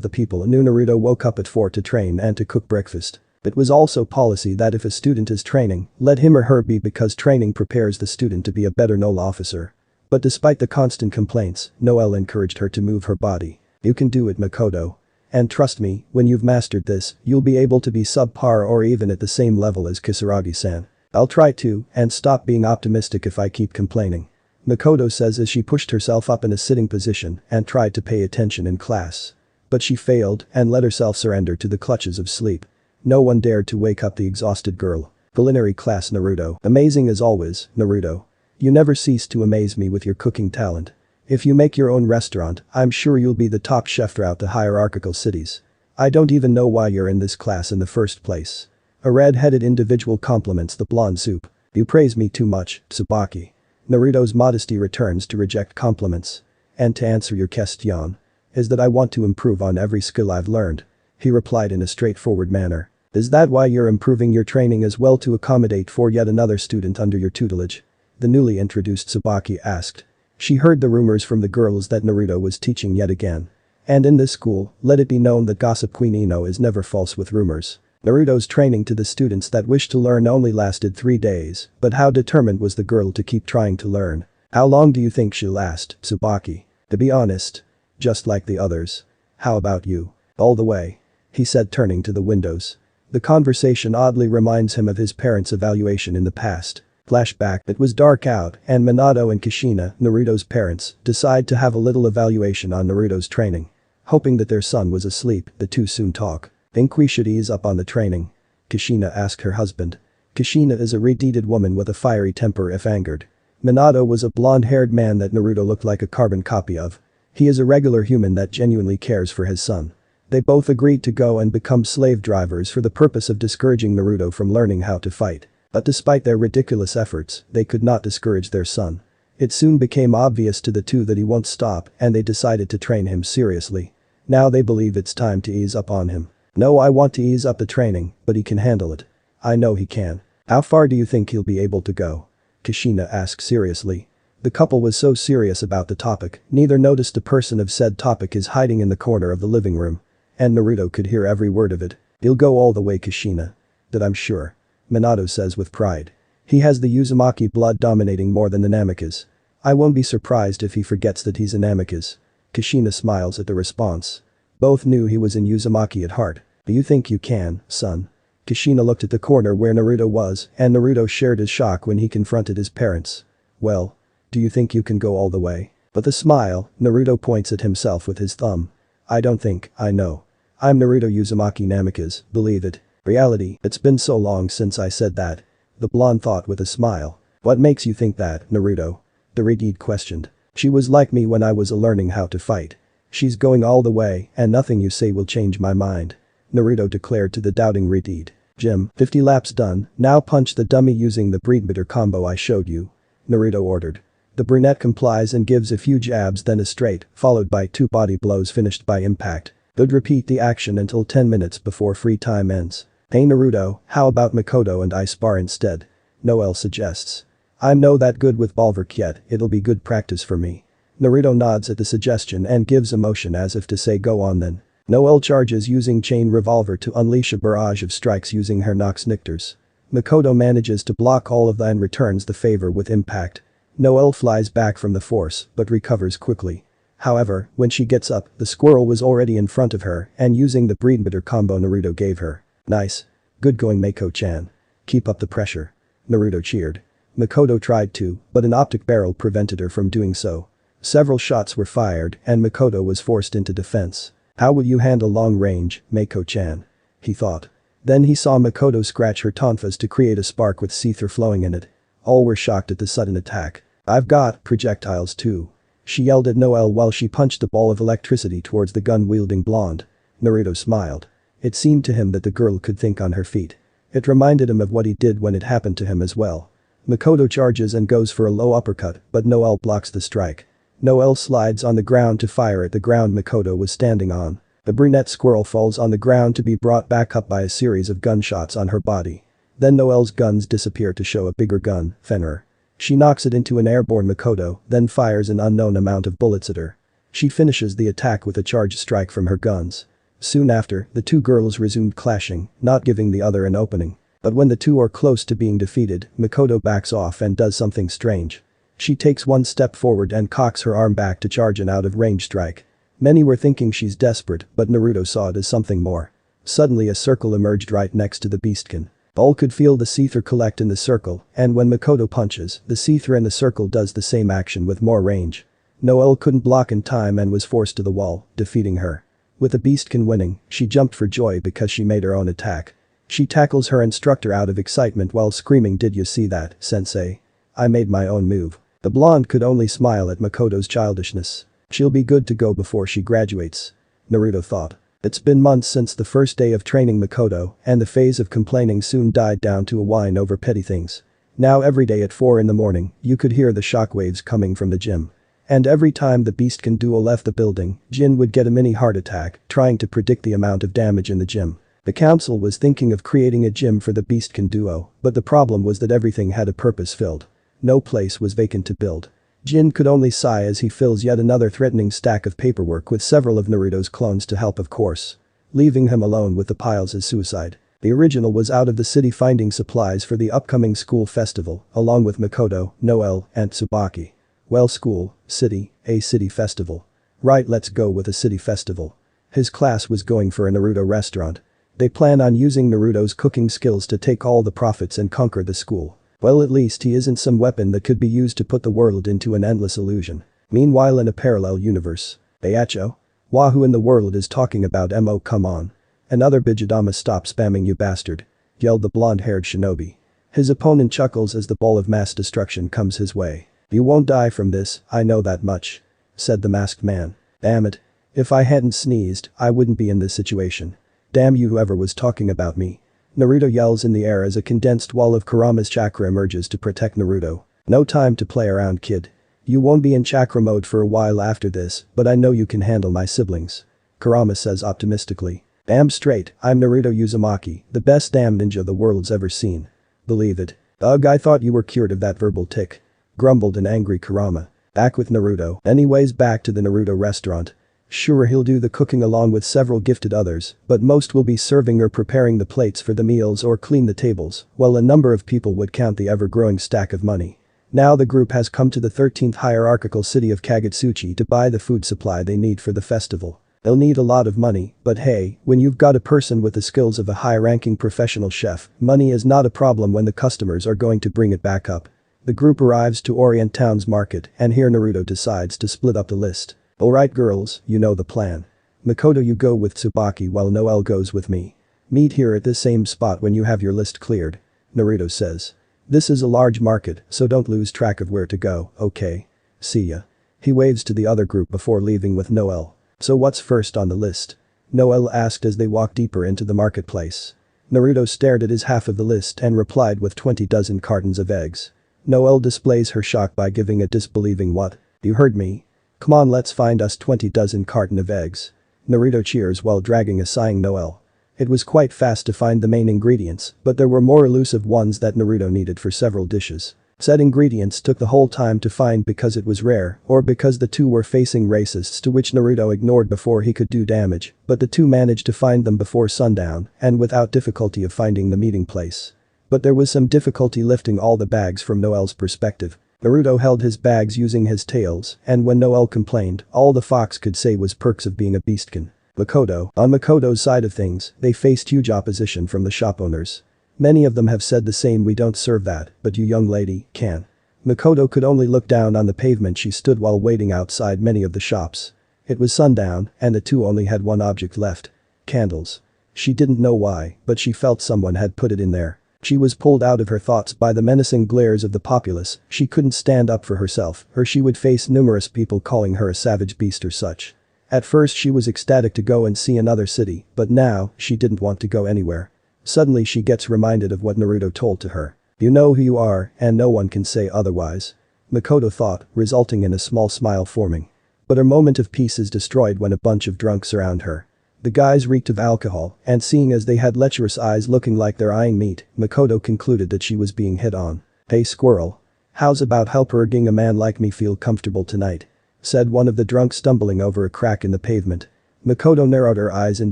the people knew Naruto woke up at 4 to train and to cook breakfast. It was also policy that if a student is training, let him or her be because training prepares the student to be a better NOL officer. But despite the constant complaints, Noel encouraged her to move her body. You can do it, Makoto. And trust me, when you've mastered this, you'll be able to be subpar or even at the same level as Kisaragi-san. I'll try to, and stop being optimistic if I keep complaining. Makoto says as she pushed herself up in a sitting position and tried to pay attention in class. But she failed and let herself surrender to the clutches of sleep. No one dared to wake up the exhausted girl. Culinary class Naruto. Amazing as always, Naruto. You never cease to amaze me with your cooking talent. If you make your own restaurant, I'm sure you'll be the top chef throughout the hierarchical cities. I don't even know why you're in this class in the first place. A red-headed individual compliments the blonde soup. You praise me too much, Tsubaki. Naruto's modesty returns to reject compliments. And to answer your question, is that I want to improve on every skill I've learned. He replied in a straightforward manner. Is that why you're improving your training as well to accommodate for yet another student under your tutelage? The newly introduced Tsubaki asked. She heard the rumors from the girls that Naruto was teaching yet again. And in this school, let it be known that Gossip Queen Ino is never false with rumors. Naruto's training to the students that wished to learn only lasted 3 days, but how determined was the girl to keep trying to learn? How long do you think she'll last, Tsubaki? To be honest. Just like the others. How about you? All the way. he said, turning to the windows. The conversation oddly reminds him of his parents' evaluation in the past. Flashback, it was dark out and Minato and Kushina, Naruto's parents, decide to have a little evaluation on Naruto's training. Hoping that their son was asleep, the two soon talk. Think we should ease up on the training? Kushina asked her husband. Kushina is a red-headed woman with a fiery temper if angered. Minato was a blonde-haired man that Naruto looked like a carbon copy of. He is a regular human that genuinely cares for his son. They both agreed to go and become slave drivers for the purpose of discouraging Naruto from learning how to fight. But despite their ridiculous efforts, they could not discourage their son. It soon became obvious to the two that he won't stop and they decided to train him seriously. Now they believe it's time to ease up on him. No, I want to ease up the training, but he can handle it. I know he can. How far do you think he'll be able to go? Kushina asked seriously. The couple was so serious about the topic, neither noticed the person of said topic is hiding in the corner of the living room. And Naruto could hear every word of it. He'll go all the way, Kushina. That I'm sure. Minato says with pride. He has the Uzumaki blood dominating more than the Namikaze. I won't be surprised if he forgets that he's a Namikaze. Kushina smiles at the response. Both knew he was in Uzumaki at heart. Do you think you can, son? Kushina looked at the corner where Naruto was and Naruto shared his shock when he confronted his parents. Well, do you think you can go all the way? With a smile, Naruto points at himself with his thumb. I don't think I know. I'm Naruto Uzumaki Namikaze, believe it. Reality, it's been so long since I said that. The blonde thought with a smile. What makes you think that, Naruto? The red-head questioned. She was like me when I was learning how to fight. She's going all the way and nothing you say will change my mind. Naruto declared to the doubting red-head. Jim, 50 laps done, now punch the dummy using the breedbitter combo I showed you. Naruto ordered. The brunette complies and gives a few jabs then a straight, followed by 2 body blows finished by impact. They'd repeat the action until 10 minutes before free time ends. Hey Naruto, how about Makoto and I spar instead? Noel suggests. I'm no that good with ballwork yet, it'll be good practice for me. Naruto nods at the suggestion and gives a motion as if to say go on then. Noel charges using chain revolver to unleash a barrage of strikes using her Nox Nictors. Makoto manages to block all of that and returns the favor with impact. Noel flies back from the force but recovers quickly. However, when she gets up, the squirrel was already in front of her and using the breedbitter combo Naruto gave her. Nice. Good going Mako-chan. Keep up the pressure. Naruto cheered. Makoto tried to, but an optic barrel prevented her from doing so. Several shots were fired and Makoto was forced into defense. How will you handle long range, Mako-chan? He thought. Then he saw Makoto scratch her tonfas to create a spark with ether flowing in it. All were shocked at the sudden attack. I've got projectiles too. She yelled at Noel while she punched the ball of electricity towards the gun-wielding blonde. Naruto smiled. It seemed to him that the girl could think on her feet. It reminded him of what he did when it happened to him as well. Makoto charges and goes for a low uppercut, but Noel blocks the strike. Noel slides on the ground to fire at the ground Makoto was standing on. The brunette squirrel falls on the ground to be brought back up by a series of gunshots on her body. Then Noel's guns disappear to show a bigger gun, Fenrir. She knocks it into an airborne Makoto, then fires an unknown amount of bullets at her. She finishes the attack with a charge strike from her guns. Soon after, the two girls resumed clashing, not giving the other an opening. But when the two are close to being defeated, Makoto backs off and does something strange. She takes one step forward and cocks her arm back to charge an out-of-range strike. Many were thinking she's desperate, but Naruto saw it as something more. Suddenly a circle emerged right next to the beastkin. All could feel the ether collect in the circle, and when Makoto punches, the ether in the circle does the same action with more range. Noel couldn't block in time and was forced to the wall, defeating her. With the beastkin winning, she jumped for joy because she made her own attack. She tackles her instructor out of excitement while screaming, "Did you see that, sensei? I made my own move." The blonde could only smile at Makoto's childishness. She'll be good to go before she graduates. Naruto thought. It's been months since the first day of training Makoto, and the phase of complaining soon died down to a whine over petty things. Now every day at 4 in the morning, you could hear the shockwaves coming from the gym. And every time the beastkin duo left the building, Jin would get a mini heart attack, trying to predict the amount of damage in the gym. The council was thinking of creating a gym for the beastkin duo, but the problem was that everything had a purpose filled. No place was vacant to build. Jin could only sigh as he fills yet another threatening stack of paperwork with several of Naruto's clones to help, of course. Leaving him alone with the piles is suicide. The original was out of the city finding supplies for the upcoming school festival, along with Makoto, Noel, and Tsubaki. Well, school, city, a city festival. Right, let's go with a city festival. His class was going for a Naruto restaurant. They plan on using Naruto's cooking skills to take all the profits and conquer the school. Well, at least he isn't some weapon that could be used to put the world into an endless illusion. Meanwhile, in a parallel universe. Ayacho? Wahoo in the world is talking about Mo, come on. Another Bijidama, stop spamming you bastard. Yelled the blonde-haired shinobi. His opponent chuckles as the ball of mass destruction comes his way. You won't die from this, I know that much. Said the masked man. Damn it. If I hadn't sneezed, I wouldn't be in this situation. Damn you, whoever was talking about me. Naruto yells in the air as a condensed wall of Kurama's chakra emerges to protect Naruto. No time to play around, kid. You won't be in chakra mode for a while after this, but I know you can handle my siblings. Kurama says optimistically. Damn straight, I'm Naruto Uzumaki, the best damn ninja the world's ever seen. Believe it. Ugh, I thought you were cured of that verbal tic. Grumbled an angry Kurama. Back with Naruto. Anyways, back to the Naruto restaurant. Sure, he'll do the cooking along with several gifted others, but most will be serving or preparing the plates for the meals or clean the tables, while a number of people would count the ever-growing stack of money. Now the group has come to the 13th hierarchical city of Kagutsuchi to buy the food supply they need for the festival. They'll need a lot of money, but hey, when you've got a person with the skills of a high-ranking professional chef, money is not a problem when the customers are going to bring it back up. The group arrives to Orient Town's market, and here Naruto decides to split up the list. Alright girls, you know the plan. Makoto, you go with Tsubaki while Noel goes with me. Meet here at this same spot when you have your list cleared. Naruto says. This is a large market, so don't lose track of where to go, okay? See ya. He waves to the other group before leaving with Noel. So what's first on the list? Noel asked as they walked deeper into the marketplace. Naruto stared at his half of the list and replied with 20 dozen cartons of eggs. Noel displays her shock by giving a disbelieving what? You heard me? Come on, let's find us 20 dozen carton of eggs. Naruto cheers while dragging a sighing Noel. It was quite fast to find the main ingredients, but there were more elusive ones that Naruto needed for several dishes. Said ingredients took the whole time to find because it was rare, or because the two were facing racists to which Naruto ignored before he could do damage, but the two managed to find them before sundown and without difficulty of finding the meeting place. But there was some difficulty lifting all the bags from Noel's perspective. Naruto held his bags using his tails, and when Noel complained, all the fox could say was perks of being a beastkin. Makoto, on Makoto's side of things, they faced huge opposition from the shop owners. Many of them have said the same, we don't serve that, but you young lady, can. Makoto could only look down on the pavement she stood while waiting outside many of the shops. It was sundown, and the two only had one object left. Candles. She didn't know why, but she felt someone had put it in there. She was pulled out of her thoughts by the menacing glares of the populace. She couldn't stand up for herself, or she would face numerous people calling her a savage beast or such. At first she was ecstatic to go and see another city, but now, she didn't want to go anywhere. Suddenly she gets reminded of what Naruto told to her. You know who you are, and no one can say otherwise. Makoto thought, resulting in a small smile forming. But her moment of peace is destroyed when a bunch of drunks surround her. The guys reeked of alcohol, and seeing as they had lecherous eyes looking like they're eyeing meat, Makoto concluded that she was being hit on. Hey squirrel. How's about helping a man like me feel comfortable tonight? Said one of the drunks stumbling over a crack in the pavement. Makoto narrowed her eyes in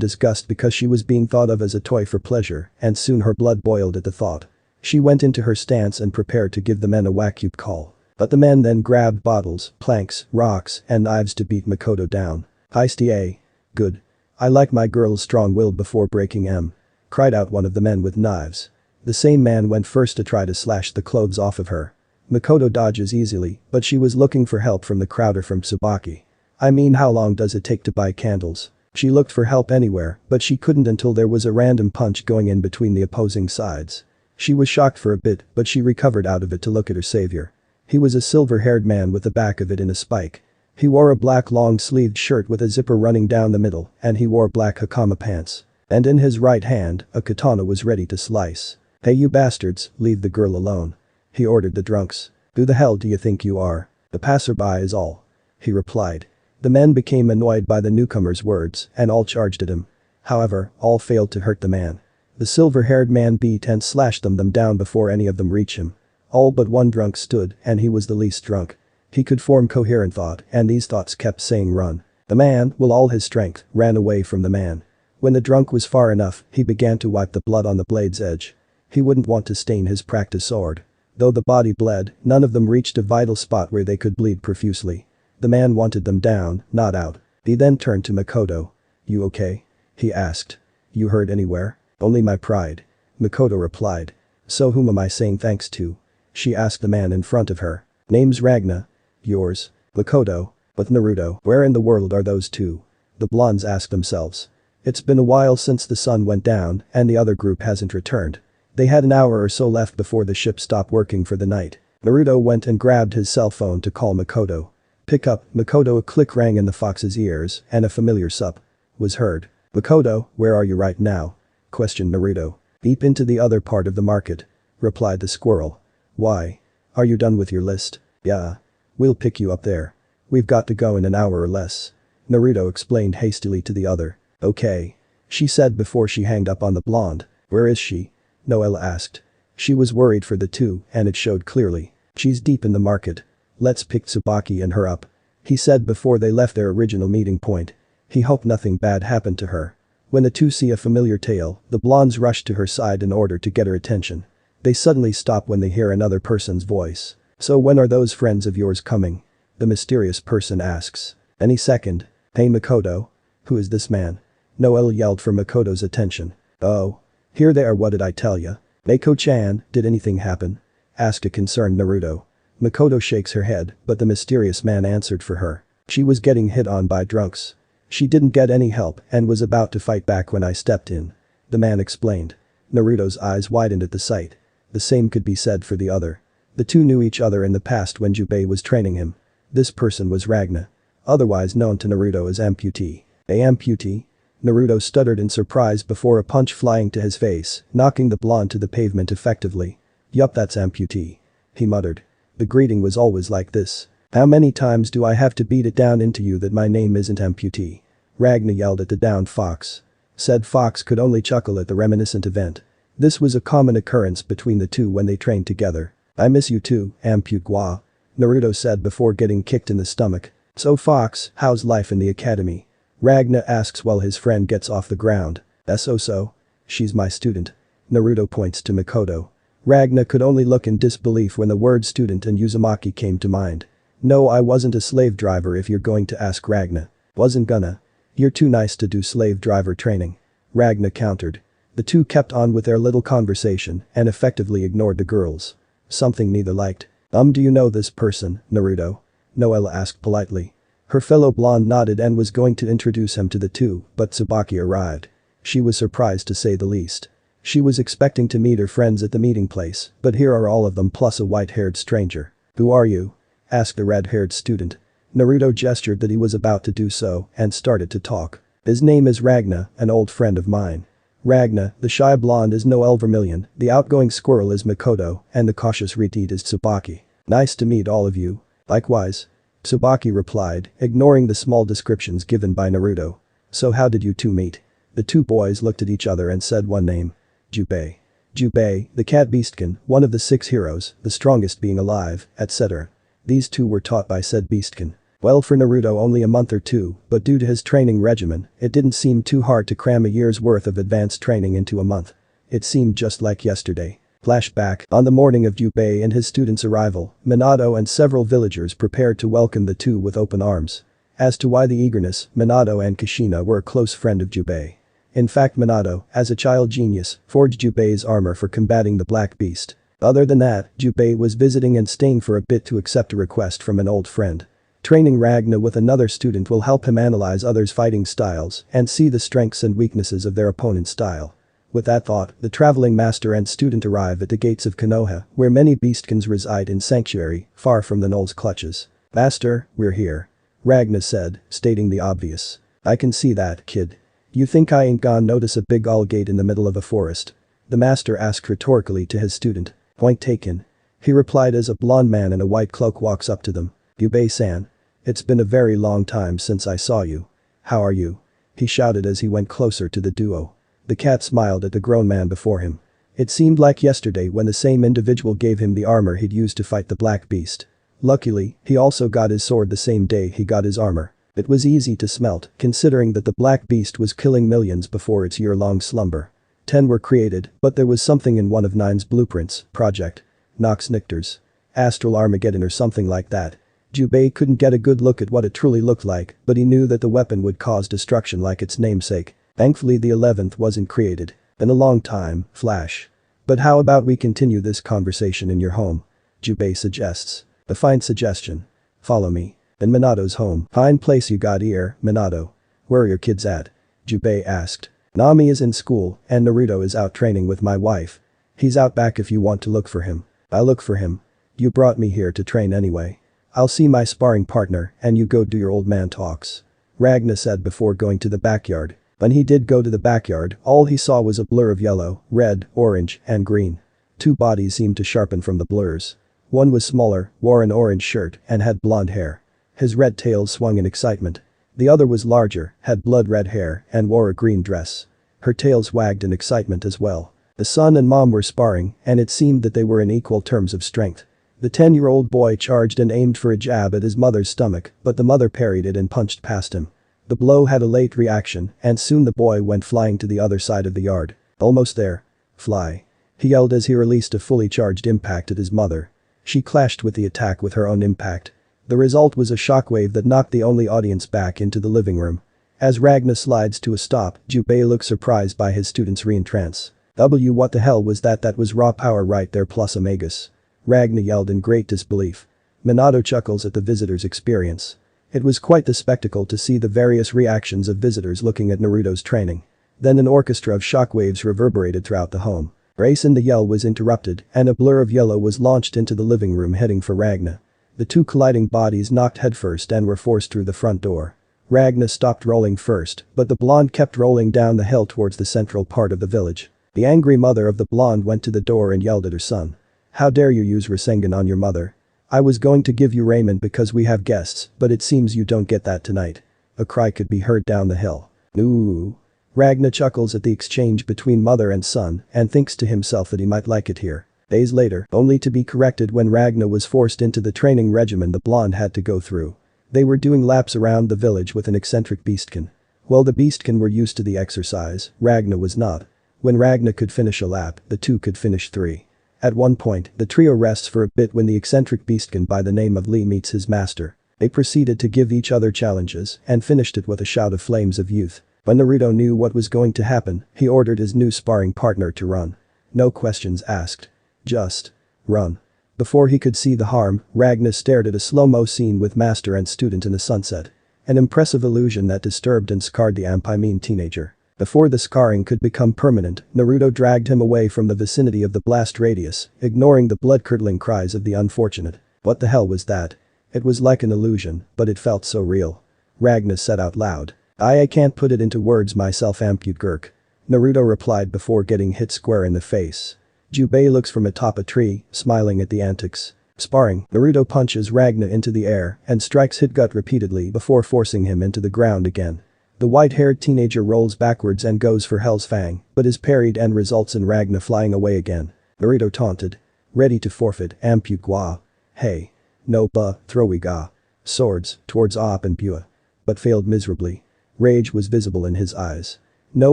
disgust because she was being thought of as a toy for pleasure, and soon her blood boiled at the thought. She went into her stance and prepared to give the men a whack-up call. But the men then grabbed bottles, planks, rocks, and knives to beat Makoto down. Heisty. Good. I like my girls strong-willed before breaking em. Cried out one of the men with knives. The same man went first to try to slash the clothes off of her. Makoto dodges easily, but she was looking for help from the crowd or from Tsubaki. I mean, how long does it take to buy candles? She looked for help anywhere, but she couldn't until there was a random punch going in between the opposing sides. She was shocked for a bit, but she recovered out of it to look at her savior. He was a silver-haired man with the back of it in a spike. He wore a black long-sleeved shirt with a zipper running down the middle, and he wore black hakama pants. And in his right hand, a katana was ready to slice. Hey you bastards, leave the girl alone. He ordered the drunks. Who the hell do you think you are? The passerby is all. He replied. The men became annoyed by the newcomer's words, and all charged at him. However, all failed to hurt the man. The silver-haired man beat and slashed them down before any of them reached him. All but one drunk stood, and he was the least drunk. He could form coherent thought, and these thoughts kept saying run. The man, with all his strength, ran away from the man. When the drunk was far enough, he began to wipe the blood on the blade's edge. He wouldn't want to stain his practice sword. Though the body bled, none of them reached a vital spot where they could bleed profusely. The man wanted them down, not out. He then turned to Makoto. "You okay?" he asked. "You hurt anywhere?" "Only my pride," Makoto replied. "So whom am I saying thanks to?" she asked the man in front of her. "Name's Ragna." "Yours?" "Makoto." "But Naruto, where in the world are those two?" the blondes asked themselves. It's been a while since the sun went down and the other group hasn't returned. They had an hour or so left before the ship stopped working for the night. Naruto went and grabbed his cell phone to call Makoto. "Pick up, Makoto." A click rang in the fox's ears and a familiar sup was heard. "Makoto, where are you right now?" questioned Naruto. "Deep into the other part of the market," replied the squirrel. "Why? Are you done with your list?" "Yeah. We'll pick you up there. We've got to go in an hour or less," Naruto explained hastily to the other. "Okay," she said before she hanged up on the blonde. "Where is she?" Noelle asked. She was worried for the two and it showed clearly. "She's deep in the market. Let's pick Tsubaki and her up," he said before they left their original meeting point. He hoped nothing bad happened to her. When the two see a familiar tail, the blondes rush to her side in order to get her attention. They suddenly stop when they hear another person's voice. "So when are those friends of yours coming?" the mysterious person asks. "Any second." "Hey Makoto. Who is this man?" Noelle yelled for Makoto's attention. "Oh. Here they are. What did I tell ya?" "Mako-chan, did anything happen?" asked a concerned Naruto. Makoto shakes her head, but the mysterious man answered for her. "She was getting hit on by drunks. She didn't get any help and was about to fight back when I stepped in," the man explained. Naruto's eyes widened at the sight. The same could be said for the other. The two knew each other in the past when Jubei was training him. This person was Ragna, otherwise known to Naruto as Amputee. "A amputee?" Naruto stuttered in surprise before a punch flying to his face, knocking the blonde to the pavement effectively. "Yup, that's Amputee," he muttered. "The greeting was always like this. How many times do I have to beat it down into you that my name isn't Amputee?" Ragna yelled at the downed fox. Said fox could only chuckle at the reminiscent event. This was a common occurrence between the two when they trained together. "I miss you too, Amputee," Naruto said before getting kicked in the stomach. "So Fox, how's life in the academy?" Ragna asks while his friend gets off the ground. "So. She's my student." Naruto points to Makoto. Ragna could only look in disbelief when the word student and Uzumaki came to mind. "No, I wasn't a slave driver if you're going to ask Ragna." "Wasn't gonna. You're too nice to do slave driver training," Ragna countered. The two kept on with their little conversation and effectively ignored the girls. Something neither liked. Do you know this person, Naruto?" Noelle asked politely. Her fellow blonde nodded and was going to introduce him to the two, but Tsubaki arrived. She was surprised to say the least. She was expecting to meet her friends at the meeting place, but here are all of them plus a white-haired stranger. "Who are you?" asked the red-haired student. Naruto gestured that he was about to do so and started to talk. "His name is Ragna, an old friend of mine." Ragna, the shy blonde, is Noelle Vermilion, the outgoing squirrel is Makoto, and the cautious retard is Tsubaki. "Nice to meet all of you." "Likewise," Tsubaki replied, ignoring the small descriptions given by Naruto. "So how did you two meet?" The two boys looked at each other and said one name. Jubei. Jubei, the cat beastkin, one of the 6 heroes, the strongest being alive, etc. These two were taught by said beastkin. Well, for Naruto only a month or two, but due to his training regimen, it didn't seem too hard to cram a year's worth of advanced training into a month. It seemed just like yesterday. Flashback, on the morning of Jubei and his students' arrival, Minato and several villagers prepared to welcome the two with open arms. As to why the eagerness, Minato and Kushina were a close friend of Jubei. In fact, Minato, as a child genius, forged Jubei's armor for combating the Black Beast. Other than that, Jubei was visiting and staying for a bit to accept a request from an old friend. Training Ragna with another student will help him analyze others' fighting styles and see the strengths and weaknesses of their opponent's style. With that thought, the traveling master and student arrive at the gates of Konoha, where many beastkins reside in sanctuary, far from the Knoll's clutches. "Master, we're here," Ragna said, stating the obvious. "I can see that, kid. You think I ain't gonna notice a big owl gate in the middle of a forest?" the master asked rhetorically to his student. "Point taken," he replied as a blond man in a white cloak walks up to them. "Jubei-san. It's been a very long time since I saw you. How are you?" he shouted as he went closer to the duo. The cat smiled at the grown man before him. It seemed like yesterday when the same individual gave him the armor he'd used to fight the Black Beast. Luckily, he also got his sword the same day he got his armor. It was easy to smelt, considering that the Black Beast was killing millions before its year-long slumber. 10 were created, but there was something in one of 9's blueprints, Project Nox Nictors. Astral Armageddon or something like that. Jubei couldn't get a good look at what it truly looked like, but he knew that the weapon would cause destruction like its namesake. Thankfully the 11th wasn't created. In a long time, Flash. But how about we continue this conversation in your home? Jubei suggests. A fine suggestion. Follow me. In Minato's home. Fine place you got here, Minato. Where are your kids at? Jubei asked. Nami is in school, and Naruto is out training with my wife. He's out back if you want to look for him. I'll look for him. You brought me here to train anyway. I'll see my sparring partner, and you go do your old man talks. Ragna said before going to the backyard. When he did go to the backyard, all he saw was a blur of yellow, red, orange, and green. Two bodies seemed to sharpen from the blurs. One was smaller, wore an orange shirt, and had blonde hair. His red tail swung in excitement. The other was larger, had blood-red hair, and wore a green dress. Her tails wagged in excitement as well. The son and mom were sparring, and it seemed that they were in equal terms of strength. The 10-year-old boy charged and aimed for a jab at his mother's stomach, but the mother parried it and punched past him. The blow had a late reaction, and soon the boy went flying to the other side of the yard. Almost there. Fly. He yelled as he released a fully charged impact at his mother. She clashed with the attack with her own impact. The result was a shockwave that knocked the only audience back into the living room. As Ragna slides to a stop, Jubei looks surprised by his student's re-entrance. What the hell was that? That was raw power right there plus Omegas. Ragna yelled in great disbelief. Minato chuckles at the visitor's experience. It was quite the spectacle to see the various reactions of visitors looking at Naruto's training. Then an orchestra of shockwaves reverberated throughout the home. Race in the yell was interrupted, and a blur of yellow was launched into the living room heading for Ragna. The two colliding bodies knocked headfirst and were forced through the front door. Ragna stopped rolling first, but the blonde kept rolling down the hill towards the central part of the village. The angry mother of the blonde went to the door and yelled at her son. How dare you use Rasengan on your mother? I was going to give you raiment because we have guests, but it seems you don't get that tonight. A cry could be heard down the hill. Ooh. Ragna chuckles at the exchange between mother and son and thinks to himself that he might like it here. Days later, only to be corrected when Ragna was forced into the training regimen the blonde had to go through. They were doing laps around the village with an eccentric beastkin. While the beastkin were used to the exercise, Ragna was not. When Ragna could finish a lap, the two could finish 3. At one point, the trio rests for a bit when the eccentric beastkin by the name of Lee meets his master. They proceeded to give each other challenges and finished it with a shout of flames of youth. When Naruto knew what was going to happen, he ordered his new sparring partner to run. No questions asked. Just run. Before he could see the harm, Ragna stared at a slow-mo scene with master and student in the sunset. An impressive illusion that disturbed and scarred the Ampimene teenager. Before the scarring could become permanent, Naruto dragged him away from the vicinity of the blast radius, ignoring the blood-curdling cries of the unfortunate. What the hell was that? It was like an illusion, but it felt so real. Ragna said out loud. I can't put it into words myself, ampute Gurk. Naruto replied before getting hit square in the face. Jubei looks from atop a tree, smiling at the antics. Sparring, Naruto punches Ragna into the air and strikes Hit-Gut repeatedly before forcing him into the ground again. The white-haired teenager rolls backwards and goes for Hell's Fang, but is parried and results in Ragna flying away again. Naruto taunted. Ready to forfeit, ampute Gua. Hey. No throwy ga. Swords, towards Op and Bua. But failed miserably. Rage was visible in his eyes. No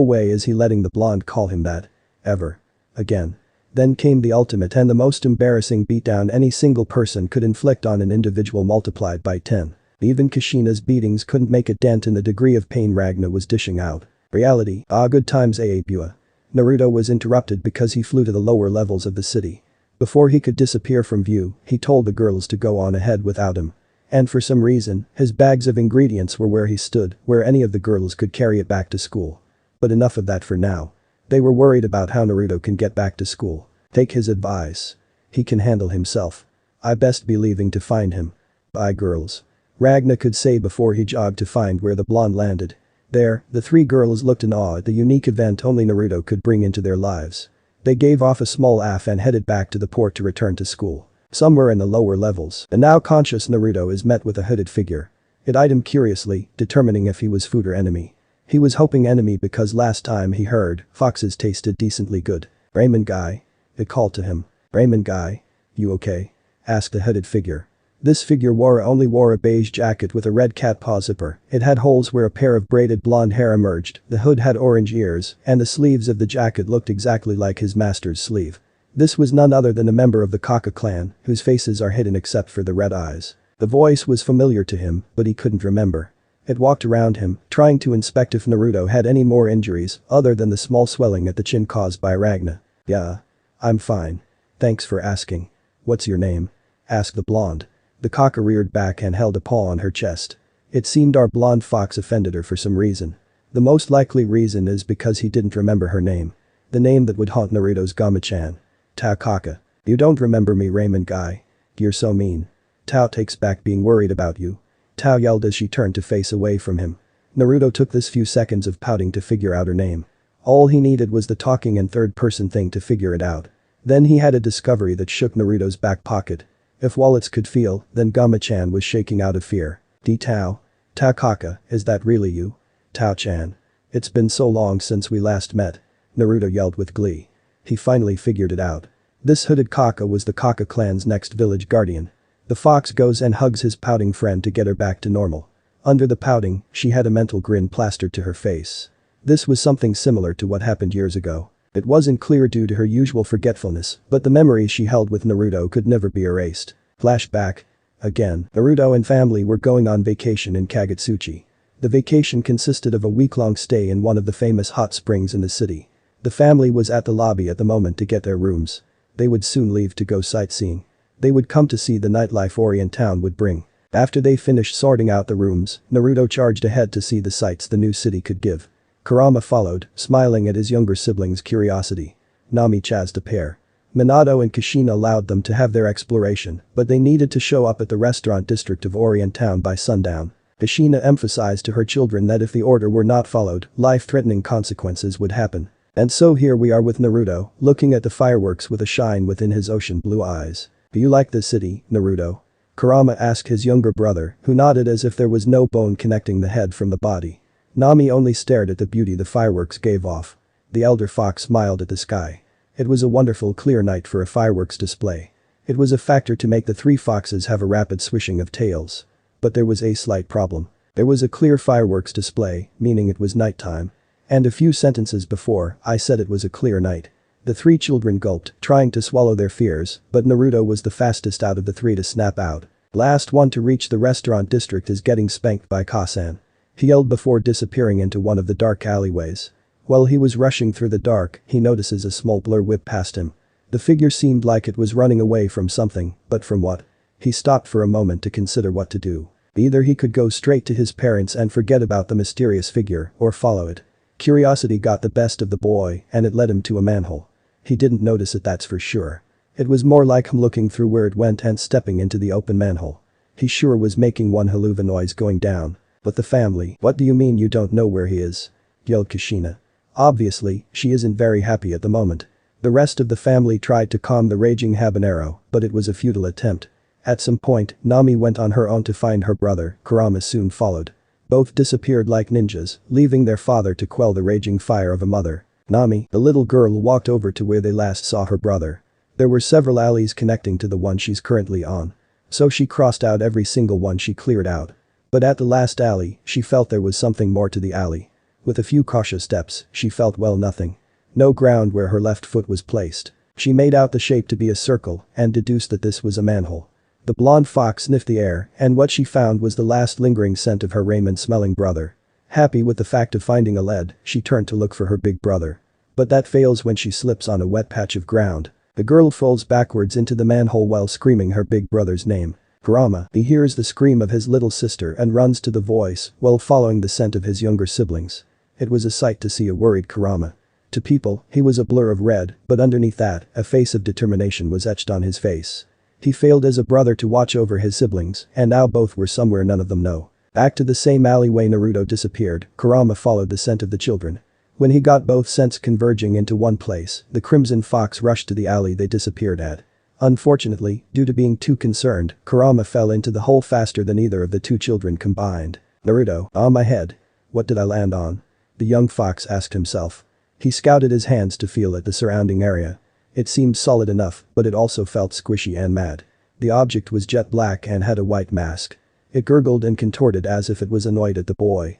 way is he letting the blonde call him that. Ever. Again. Then came the ultimate and the most embarrassing beatdown any single person could inflict on an individual multiplied by 10. Even Kushina's beatings couldn't make a dent in the degree of pain Ragna was dishing out. Reality, good times Bua. Naruto was interrupted because he flew to the lower levels of the city. Before he could disappear from view, he told the girls to go on ahead without him. And for some reason, his bags of ingredients were where he stood, where any of the girls could carry it back to school. But enough of that for now. They were worried about how Naruto can get back to school. Take his advice. He can handle himself. I best be leaving to find him. Bye girls. Ragna could say before he jogged to find where the blonde landed. There, the 3 girls looked in awe at the unique event only Naruto could bring into their lives. They gave off a small laugh and headed back to the port to return to school. Somewhere in the lower levels, the now conscious Naruto is met with a hooded figure. It eyed him curiously, determining if he was food or enemy. He was hoping enemy because last time he heard, foxes tasted decently good. Raymond guy. It called to him. Raymond guy. You okay? Asked the hooded figure. This figure only wore a beige jacket with a red cat paw zipper. It had holes where a pair of braided blonde hair emerged, the hood had orange ears, and the sleeves of the jacket looked exactly like his master's sleeve. This was none other than a member of the Kaka clan, whose faces are hidden except for the red eyes. The voice was familiar to him, but he couldn't remember. It walked around him, trying to inspect if Naruto had any more injuries other than the small swelling at the chin caused by Ragna. Yeah. I'm fine. Thanks for asking. What's your name? Asked the blonde. The Kaka reared back and held a paw on her chest. It seemed our blonde fox offended her for some reason. The most likely reason is because he didn't remember her name. The name that would haunt Naruto's Gama-chan. Tao Kaka. You don't remember me, Raymond guy. You're so mean. Tao takes back being worried about you. Tao yelled as she turned to face away from him. Naruto took this few seconds of pouting to figure out her name. All he needed was the talking in third-person thing to figure it out. Then he had a discovery that shook Naruto's back pocket. If wallets could feel, then Gama-chan was shaking out of fear. Tao? Tao Kaka, is that really you? Tao-chan. It's been so long since we last met. Naruto yelled with glee. He finally figured it out. This hooded Kaka was the Kaka clan's next village guardian. The fox goes and hugs his pouting friend to get her back to normal. Under the pouting, she had a mental grin plastered to her face. This was something similar to what happened years ago. It wasn't clear due to her usual forgetfulness, but the memories she held with Naruto could never be erased. Flashback. Again, Naruto and family were going on vacation in Kagutsuchi. The vacation consisted of a week-long stay in one of the famous hot springs in the city. The family was at the lobby at the moment to get their rooms. They would soon leave to go sightseeing. They would come to see the nightlife Orient Town would bring. After they finished sorting out the rooms, Naruto charged ahead to see the sights the new city could give. Kurama followed, smiling at his younger siblings' curiosity. Nami chased a pair. Minato and Kushina allowed them to have their exploration, but they needed to show up at the restaurant district of Orient Town by sundown. Kushina emphasized to her children that if the order were not followed, life-threatening consequences would happen. And so here we are with Naruto, looking at the fireworks with a shine within his ocean blue eyes. Do you like the city, Naruto? Kurama asked his younger brother, who nodded as if there was no bone connecting the head from the body. Nami only stared at the beauty the fireworks gave off. The elder fox smiled at the sky. It was a wonderful clear night for a fireworks display. It was a factor to make the three foxes have a rapid swishing of tails. But there was a slight problem. There was a clear fireworks display, meaning it was nighttime. And a few sentences before, I said it was a clear night. The three children gulped, trying to swallow their fears, but Naruto was the fastest out of the three to snap out. Last one to reach the restaurant district is getting spanked by Kasan. He yelled before disappearing into one of the dark alleyways. While he was rushing through the dark, he notices a small blur whip past him. The figure seemed like it was running away from something, but from what? He stopped for a moment to consider what to do. Either he could go straight to his parents and forget about the mysterious figure, or follow it. Curiosity got the best of the boy, and it led him to a manhole. He didn't notice it, that's for sure. It was more like him looking through where it went and stepping into the open manhole. He sure was making one haluva noise going down. But the family, what do you mean you don't know where he is? Yelled Kushina. Obviously, she isn't very happy at the moment. The rest of the family tried to calm the raging habanero, but it was a futile attempt. At some point, Nami went on her own to find her brother, Kurama soon followed. Both disappeared like ninjas, leaving their father to quell the raging fire of a mother. Nami, the little girl, walked over to where they last saw her brother. There were several alleys connecting to the one she's currently on. So she crossed out every single one she cleared out. But at the last alley, she felt there was something more to the alley. With a few cautious steps, she felt nothing. No ground where her left foot was placed. She made out the shape to be a circle and deduced that this was a manhole. The blonde fox sniffed the air, and what she found was the last lingering scent of her raiment-smelling brother. Happy with the fact of finding a lead, she turned to look for her big brother. But that fails when she slips on a wet patch of ground. The girl falls backwards into the manhole while screaming her big brother's name. Kurama, he hears the scream of his little sister and runs to the voice while following the scent of his younger siblings. It was a sight to see a worried Kurama. To people, he was a blur of red, but underneath that, a face of determination was etched on his face. He failed as a brother to watch over his siblings, and now both were somewhere none of them know. Back to the same alleyway Naruto disappeared, Kurama followed the scent of the children. When he got both scents converging into one place, the Crimson Fox rushed to the alley they disappeared at. Unfortunately, due to being too concerned, Kurama fell into the hole faster than either of the two children combined. Naruto, on my head. What did I land on? The young fox asked himself. He scouted his hands to feel at the surrounding area. It seemed solid enough, but it also felt squishy and mad. The object was jet black and had a white mask. It gurgled and contorted as if it was annoyed at the boy.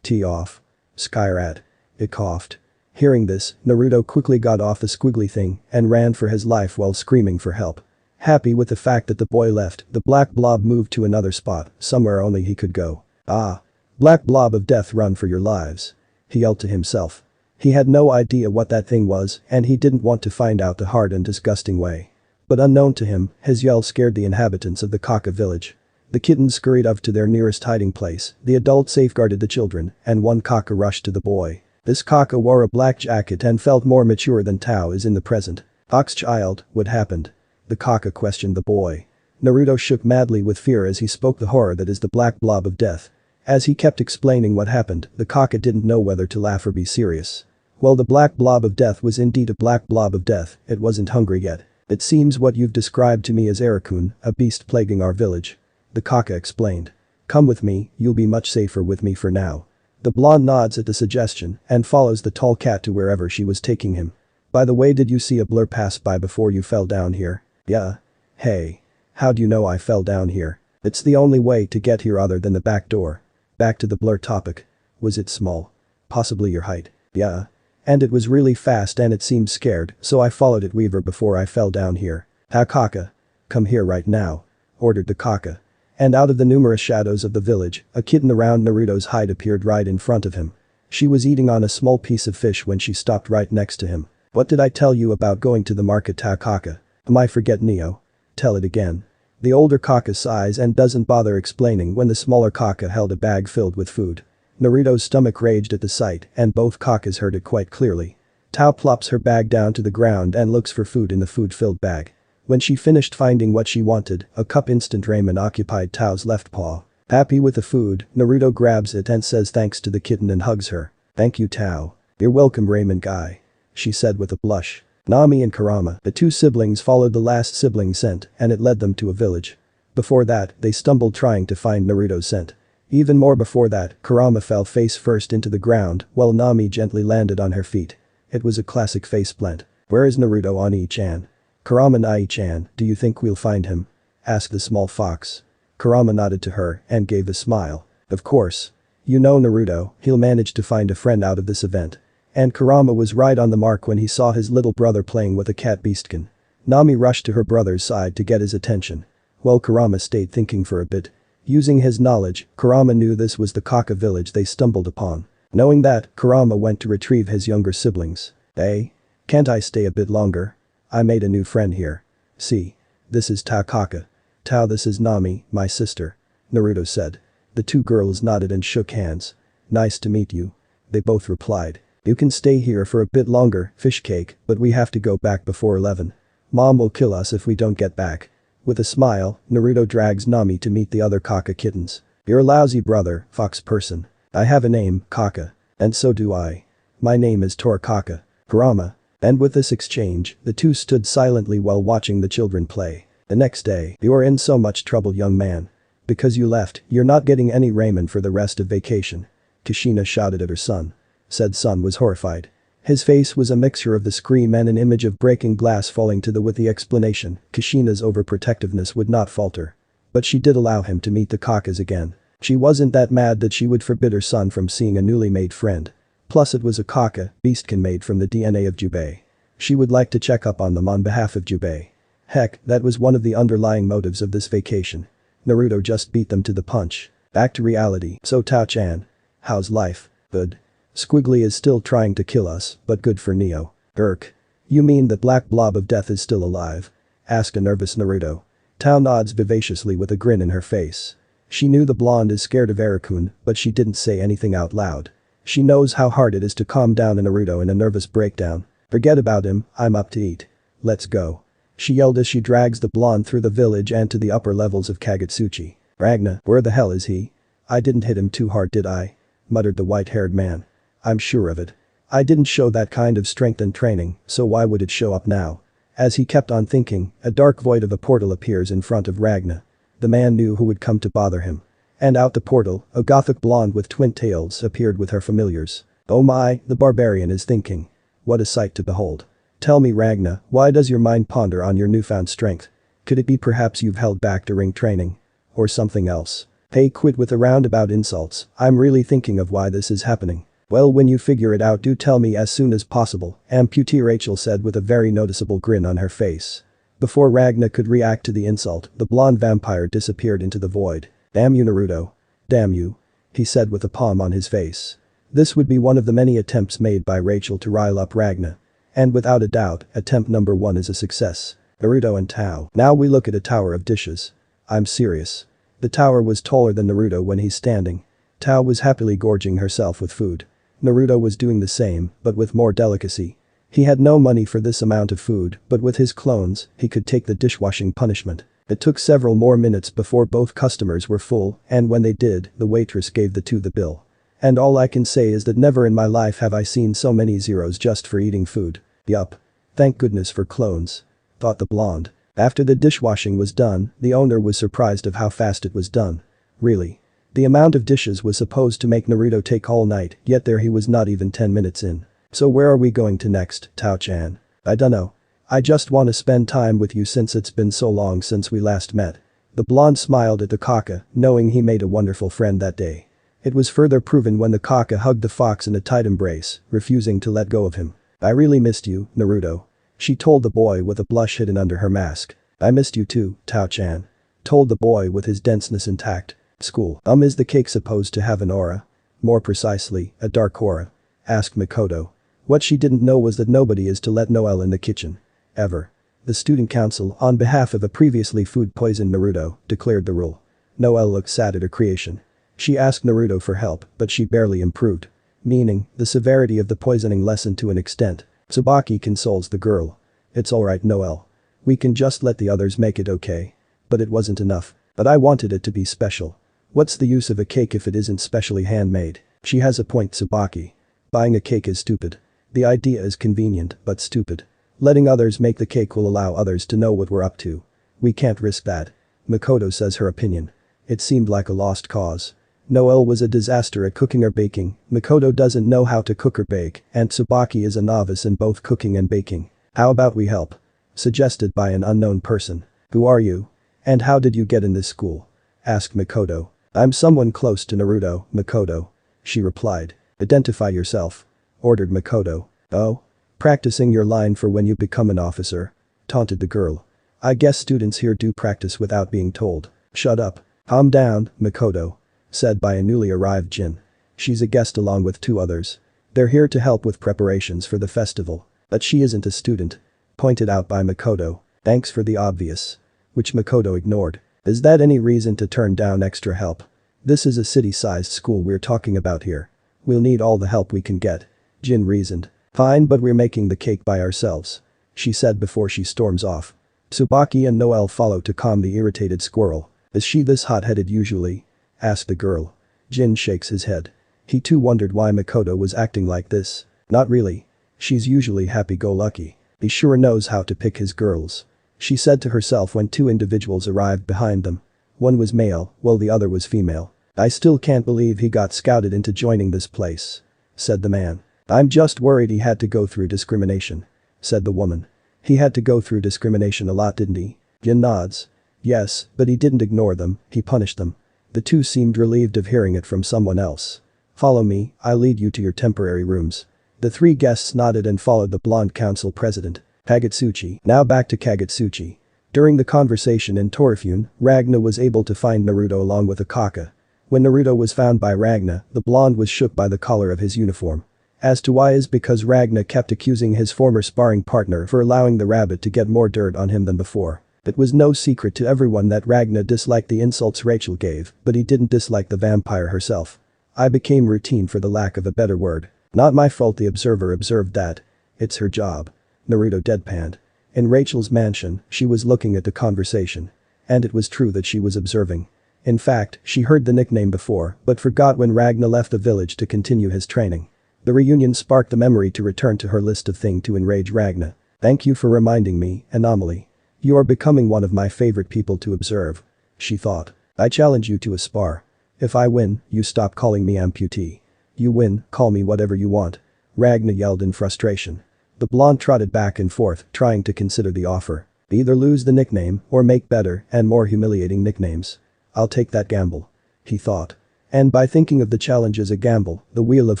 T off. Skyrat. It coughed. Hearing this, Naruto quickly got off the squiggly thing and ran for his life while screaming for help. Happy with the fact that the boy left, the black blob moved to another spot, somewhere only he could go. Ah. Black blob of death, run for your lives. He yelled to himself. He had no idea what that thing was, and he didn't want to find out the hard and disgusting way. But unknown to him, his yell scared the inhabitants of the Kaka village. The kittens scurried off to their nearest hiding place, the adults safeguarded the children, and one Kaka rushed to the boy. This Kaka wore a black jacket and felt more mature than Tao is in the present. Ox child, what happened? The Kaka questioned the boy. Naruto shook madly with fear as he spoke the horror that is the black blob of death. As he kept explaining what happened, the Kaka didn't know whether to laugh or be serious. Well, the black blob of death was indeed a black blob of death, it wasn't hungry yet. It seems what you've described to me as Arakun, a beast plaguing our village. The Kaka explained. Come with me, you'll be much safer with me for now. The blonde nods at the suggestion and follows the tall cat to wherever she was taking him. By the way, did you see a blur pass by before you fell down here? Yeah. Hey. How do you know I fell down here? It's the only way to get here other than the back door. Back to the blur topic. Was it small? Possibly your height. Yeah. And it was really fast and it seemed scared, so I followed it Weaver before I fell down here. Kaka. Come here right now. Ordered the Kaka. And out of the numerous shadows of the village, a kitten around Naruto's height appeared right in front of him. She was eating on a small piece of fish when she stopped right next to him. What did I tell you about going to the market, Kaka? I forget, Neo. Tell it again. The older Kaka sighs and doesn't bother explaining when the smaller Kaka held a bag filled with food. Naruto's stomach raged at the sight and both Kakas heard it quite clearly. Tao plops her bag down to the ground and looks for food in the food-filled bag. When she finished finding what she wanted, a cup instant ramen occupied Tao's left paw. Happy with the food, Naruto grabs it and says thanks to the kitten and hugs her. Thank you, Tao. You're welcome, ramen guy. She said with a blush. Nami and Kurama, the two siblings, followed the last sibling scent and it led them to a village. Before that, they stumbled trying to find Naruto's scent. Even more before that, Kurama fell face first into the ground while Nami gently landed on her feet. It was a classic faceplant. Where is Naruto, Oni-chan? Kurama, Nai-chan, do you think we'll find him? Asked the small fox. Kurama nodded to her and gave a smile. Of course. You know Naruto, he'll manage to find a friend out of this event. And Kurama was right on the mark when he saw his little brother playing with a cat beastkin. Nami rushed to her brother's side to get his attention. While Kurama stayed thinking for a bit. Using his knowledge, Kurama knew this was the Kaka village they stumbled upon. Knowing that, Kurama went to retrieve his younger siblings. Hey? Can't I stay a bit longer? I made a new friend here. See. This is Tao Kaka. Tao, this is Nami, my sister. Naruto said. The two girls nodded and shook hands. Nice to meet you. They both replied. You can stay here for a bit longer, fish cake, but we have to go back before 11. Mom will kill us if we don't get back. With a smile, Naruto drags Nami to meet the other Kaka kittens. You're a lousy brother, fox person. I have a name, Kaka. And so do I. My name is Tor Kaka. Kurama. And with this exchange, the two stood silently while watching the children play. The next day, you're in so much trouble, young man. Because you left, you're not getting any ramen for the rest of vacation. Kushina shouted at her son. Said son was horrified. His face was a mixture of the scream and an image of breaking glass falling to the with the explanation, Kushina's overprotectiveness would not falter. But she did allow him to meet the Kakas again. She wasn't that mad that she would forbid her son from seeing a newly made friend. Plus it was a Kaka, beastkin made from the DNA of Jubei. She would like to check up on them on behalf of Jubei. Heck, that was one of the underlying motives of this vacation. Naruto just beat them to the punch. Back to reality. So Tao-chan. How's life? Good. Squiggly is still trying to kill us, but good for Neo. Irk. You mean the black blob of death is still alive? Asked a nervous Naruto. Tao nods vivaciously with a grin in her face. She knew the blonde is scared of Arakun, but she didn't say anything out loud. She knows how hard it is to calm down a Naruto in a nervous breakdown. Forget about him, I'm up to eat. Let's go. She yelled as she drags the blonde through the village and to the upper levels of Kagutsuchi. Ragna, where the hell is he? I didn't hit him too hard, did I? Muttered the white-haired man. I'm sure of it. I didn't show that kind of strength and training, so why would it show up now? As he kept on thinking, a dark void of a portal appears in front of Ragna. The man knew who would come to bother him. And out the portal, a gothic blonde with twin tails appeared with her familiars. Oh my, the barbarian is thinking. What a sight to behold. Tell me, Ragna, why does your mind ponder on your newfound strength? Could it be perhaps you've held back during training? Or something else? Hey, quit with the roundabout insults, I'm really thinking of why this is happening. Well, when you figure it out, do tell me as soon as possible, Amputee Rachel said with a very noticeable grin on her face. Before Ragna could react to the insult, the blonde vampire disappeared into the void. "Damn you, Naruto. Damn you," he said with a palm on his face. This would be one of the many attempts made by Rachel to rile up Ragna. And without a doubt, attempt number 1 is a success. Naruto and Tao. Now we look at a tower of dishes. I'm serious. The tower was taller than Naruto when he's standing. Tao was happily gorging herself with food. Naruto was doing the same, but with more delicacy. He had no money for this amount of food, but with his clones, he could take the dishwashing punishment. It took several more minutes before both customers were full, and when they did, the waitress gave the two the bill. And all I can say is that never in my life have I seen so many zeros just for eating food. Yup. Thank goodness for clones, thought the blonde. After the dishwashing was done, the owner was surprised of how fast it was done. Really. The amount of dishes was supposed to make Naruto take all night, yet there he was not even 10 minutes in. So where are we going to next, Tao-chan? I dunno. I just wanna spend time with you since it's been so long since we last met. The blonde smiled at the Kaka, knowing he made a wonderful friend that day. It was further proven when the Kaka hugged the fox in a tight embrace, refusing to let go of him. I really missed you, Naruto. She told the boy with a blush hidden under her mask. I missed you too, Tao-chan. Told the boy with his denseness intact. School. Is the cake supposed to have an aura? More precisely, a dark aura? Asked Makoto. What she didn't know was that nobody is to let Noel in the kitchen. Ever. The student council, on behalf of a previously food-poisoned Naruto, declared the rule. Noel looked sad at her creation. She asked Naruto for help, but she barely improved. Meaning, the severity of the poisoning lessened to an extent. Tsubaki consoles the girl. It's alright, Noel. We can just let the others make it, okay? But it wasn't enough. But I wanted it to be special. What's the use of a cake if it isn't specially handmade? She has a point, Tsubaki. Buying a cake is stupid. The idea is convenient, but stupid. Letting others make the cake will allow others to know what we're up to. We can't risk that. Makoto says her opinion. It seemed like a lost cause. Noel was a disaster at cooking or baking, Makoto doesn't know how to cook or bake, and Tsubaki is a novice in both cooking and baking. How about we help? Suggested by an unknown person. Who are you? And how did you get in this school? Asked Makoto. I'm someone close to Naruto, Makoto. She replied. Identify yourself. Ordered Makoto. Oh? Practicing your line for when you become an officer? Taunted the girl. I guess students here do practice without being told. Shut up. Calm down, Makoto. Said by a newly arrived Jin. She's a guest along with 2 others. They're here to help with preparations for the festival. But she isn't a student. Pointed out by Makoto. Thanks for the obvious. Which Makoto ignored. Is that any reason to turn down extra help? This is a city-sized school we're talking about here. We'll need all the help we can get. Jin reasoned. Fine, but we're making the cake by ourselves. She said before she storms off. Tsubaki and Noel follow to calm the irritated squirrel. Is she this hot-headed usually? Asked the girl. Jin shakes his head. He too wondered why Makoto was acting like this. Not really. She's usually happy-go-lucky. He sure knows how to pick his girls. She said to herself when 2 individuals arrived behind them. One was male, while the other was female. I still can't believe he got scouted into joining this place. Said the man. I'm just worried he had to go through discrimination. Said the woman. He had to go through discrimination a lot, didn't he? Jin nods. Yes, but he didn't ignore them, he punished them. The 2 seemed relieved of hearing it from someone else. Follow me, I'll lead you to your temporary rooms. The 3 guests nodded and followed the blonde council president. Kagutsuchi. Now back to Kagutsuchi. During the conversation in Torifune, Ragna was able to find Naruto along with a Kaka. When Naruto was found by Ragna, the blonde was shook by the collar of his uniform. As to why is because Ragna kept accusing his former sparring partner for allowing the rabbit to get more dirt on him than before. It was no secret to everyone that Ragna disliked the insults Rachel gave, but he didn't dislike the vampire herself. I became routine for the lack of a better word. Not my fault, the observer observed that. It's her job. Naruto deadpanned. In Rachel's mansion, she was looking at the conversation. And it was true that she was observing. In fact, she heard the nickname before, but forgot when Ragna left the village to continue his training. The reunion sparked the memory to return to her list of things to enrage Ragna. Thank you for reminding me, Anomaly. You are becoming one of my favorite people to observe. She thought. I challenge you to a spar. If I win, you stop calling me amputee. You win, call me whatever you want. Ragna yelled in frustration. The blonde trotted back and forth, trying to consider the offer. Either lose the nickname, or make better and more humiliating nicknames. I'll take that gamble. He thought. And by thinking of the challenge as a gamble, the wheel of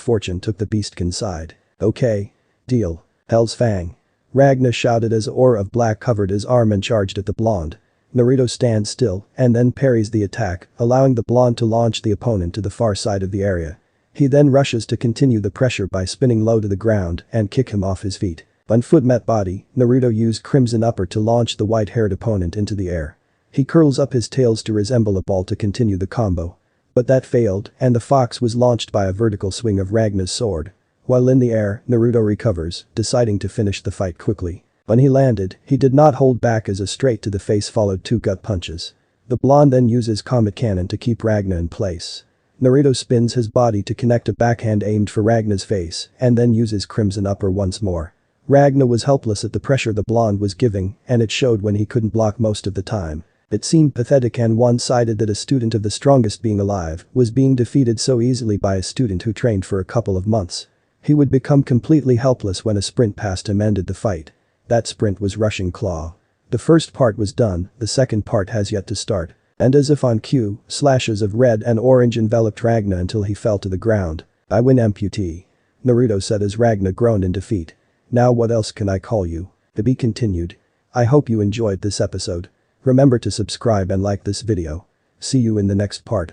fortune took the beastkin side. Okay. Deal. Hell's Fang. Ragna shouted as an aura of black covered his arm and charged at the blonde. Naruto stands still and then parries the attack, allowing the blonde to launch the opponent to the far side of the area. He then rushes to continue the pressure by spinning low to the ground and kick him off his feet. When foot met body, Naruto used Crimson Upper to launch the white-haired opponent into the air. He curls up his tails to resemble a ball to continue the combo. But that failed and the fox was launched by a vertical swing of Ragna's sword. While in the air, Naruto recovers, deciding to finish the fight quickly. When he landed, he did not hold back as a straight to the face followed 2 gut punches. The blonde then uses Comet Cannon to keep Ragna in place. Naruto spins his body to connect a backhand aimed for Ragna's face and then uses Crimson Upper once more. Ragna was helpless at the pressure the blonde was giving and it showed when he couldn't block most of the time. It seemed pathetic and one-sided that a student of the strongest being alive was being defeated so easily by a student who trained for a couple of months. He would become completely helpless when a sprint past him ended the fight. That sprint was Rushing Claw. The first part was done, the second part has yet to start. And as if on cue, slashes of red and orange enveloped Ragna until he fell to the ground. I win amputee. Naruto said as Ragna groaned in defeat. Now what else can I call you? To be continued. I hope you enjoyed this episode. Remember to subscribe and like this video. See you in the next part.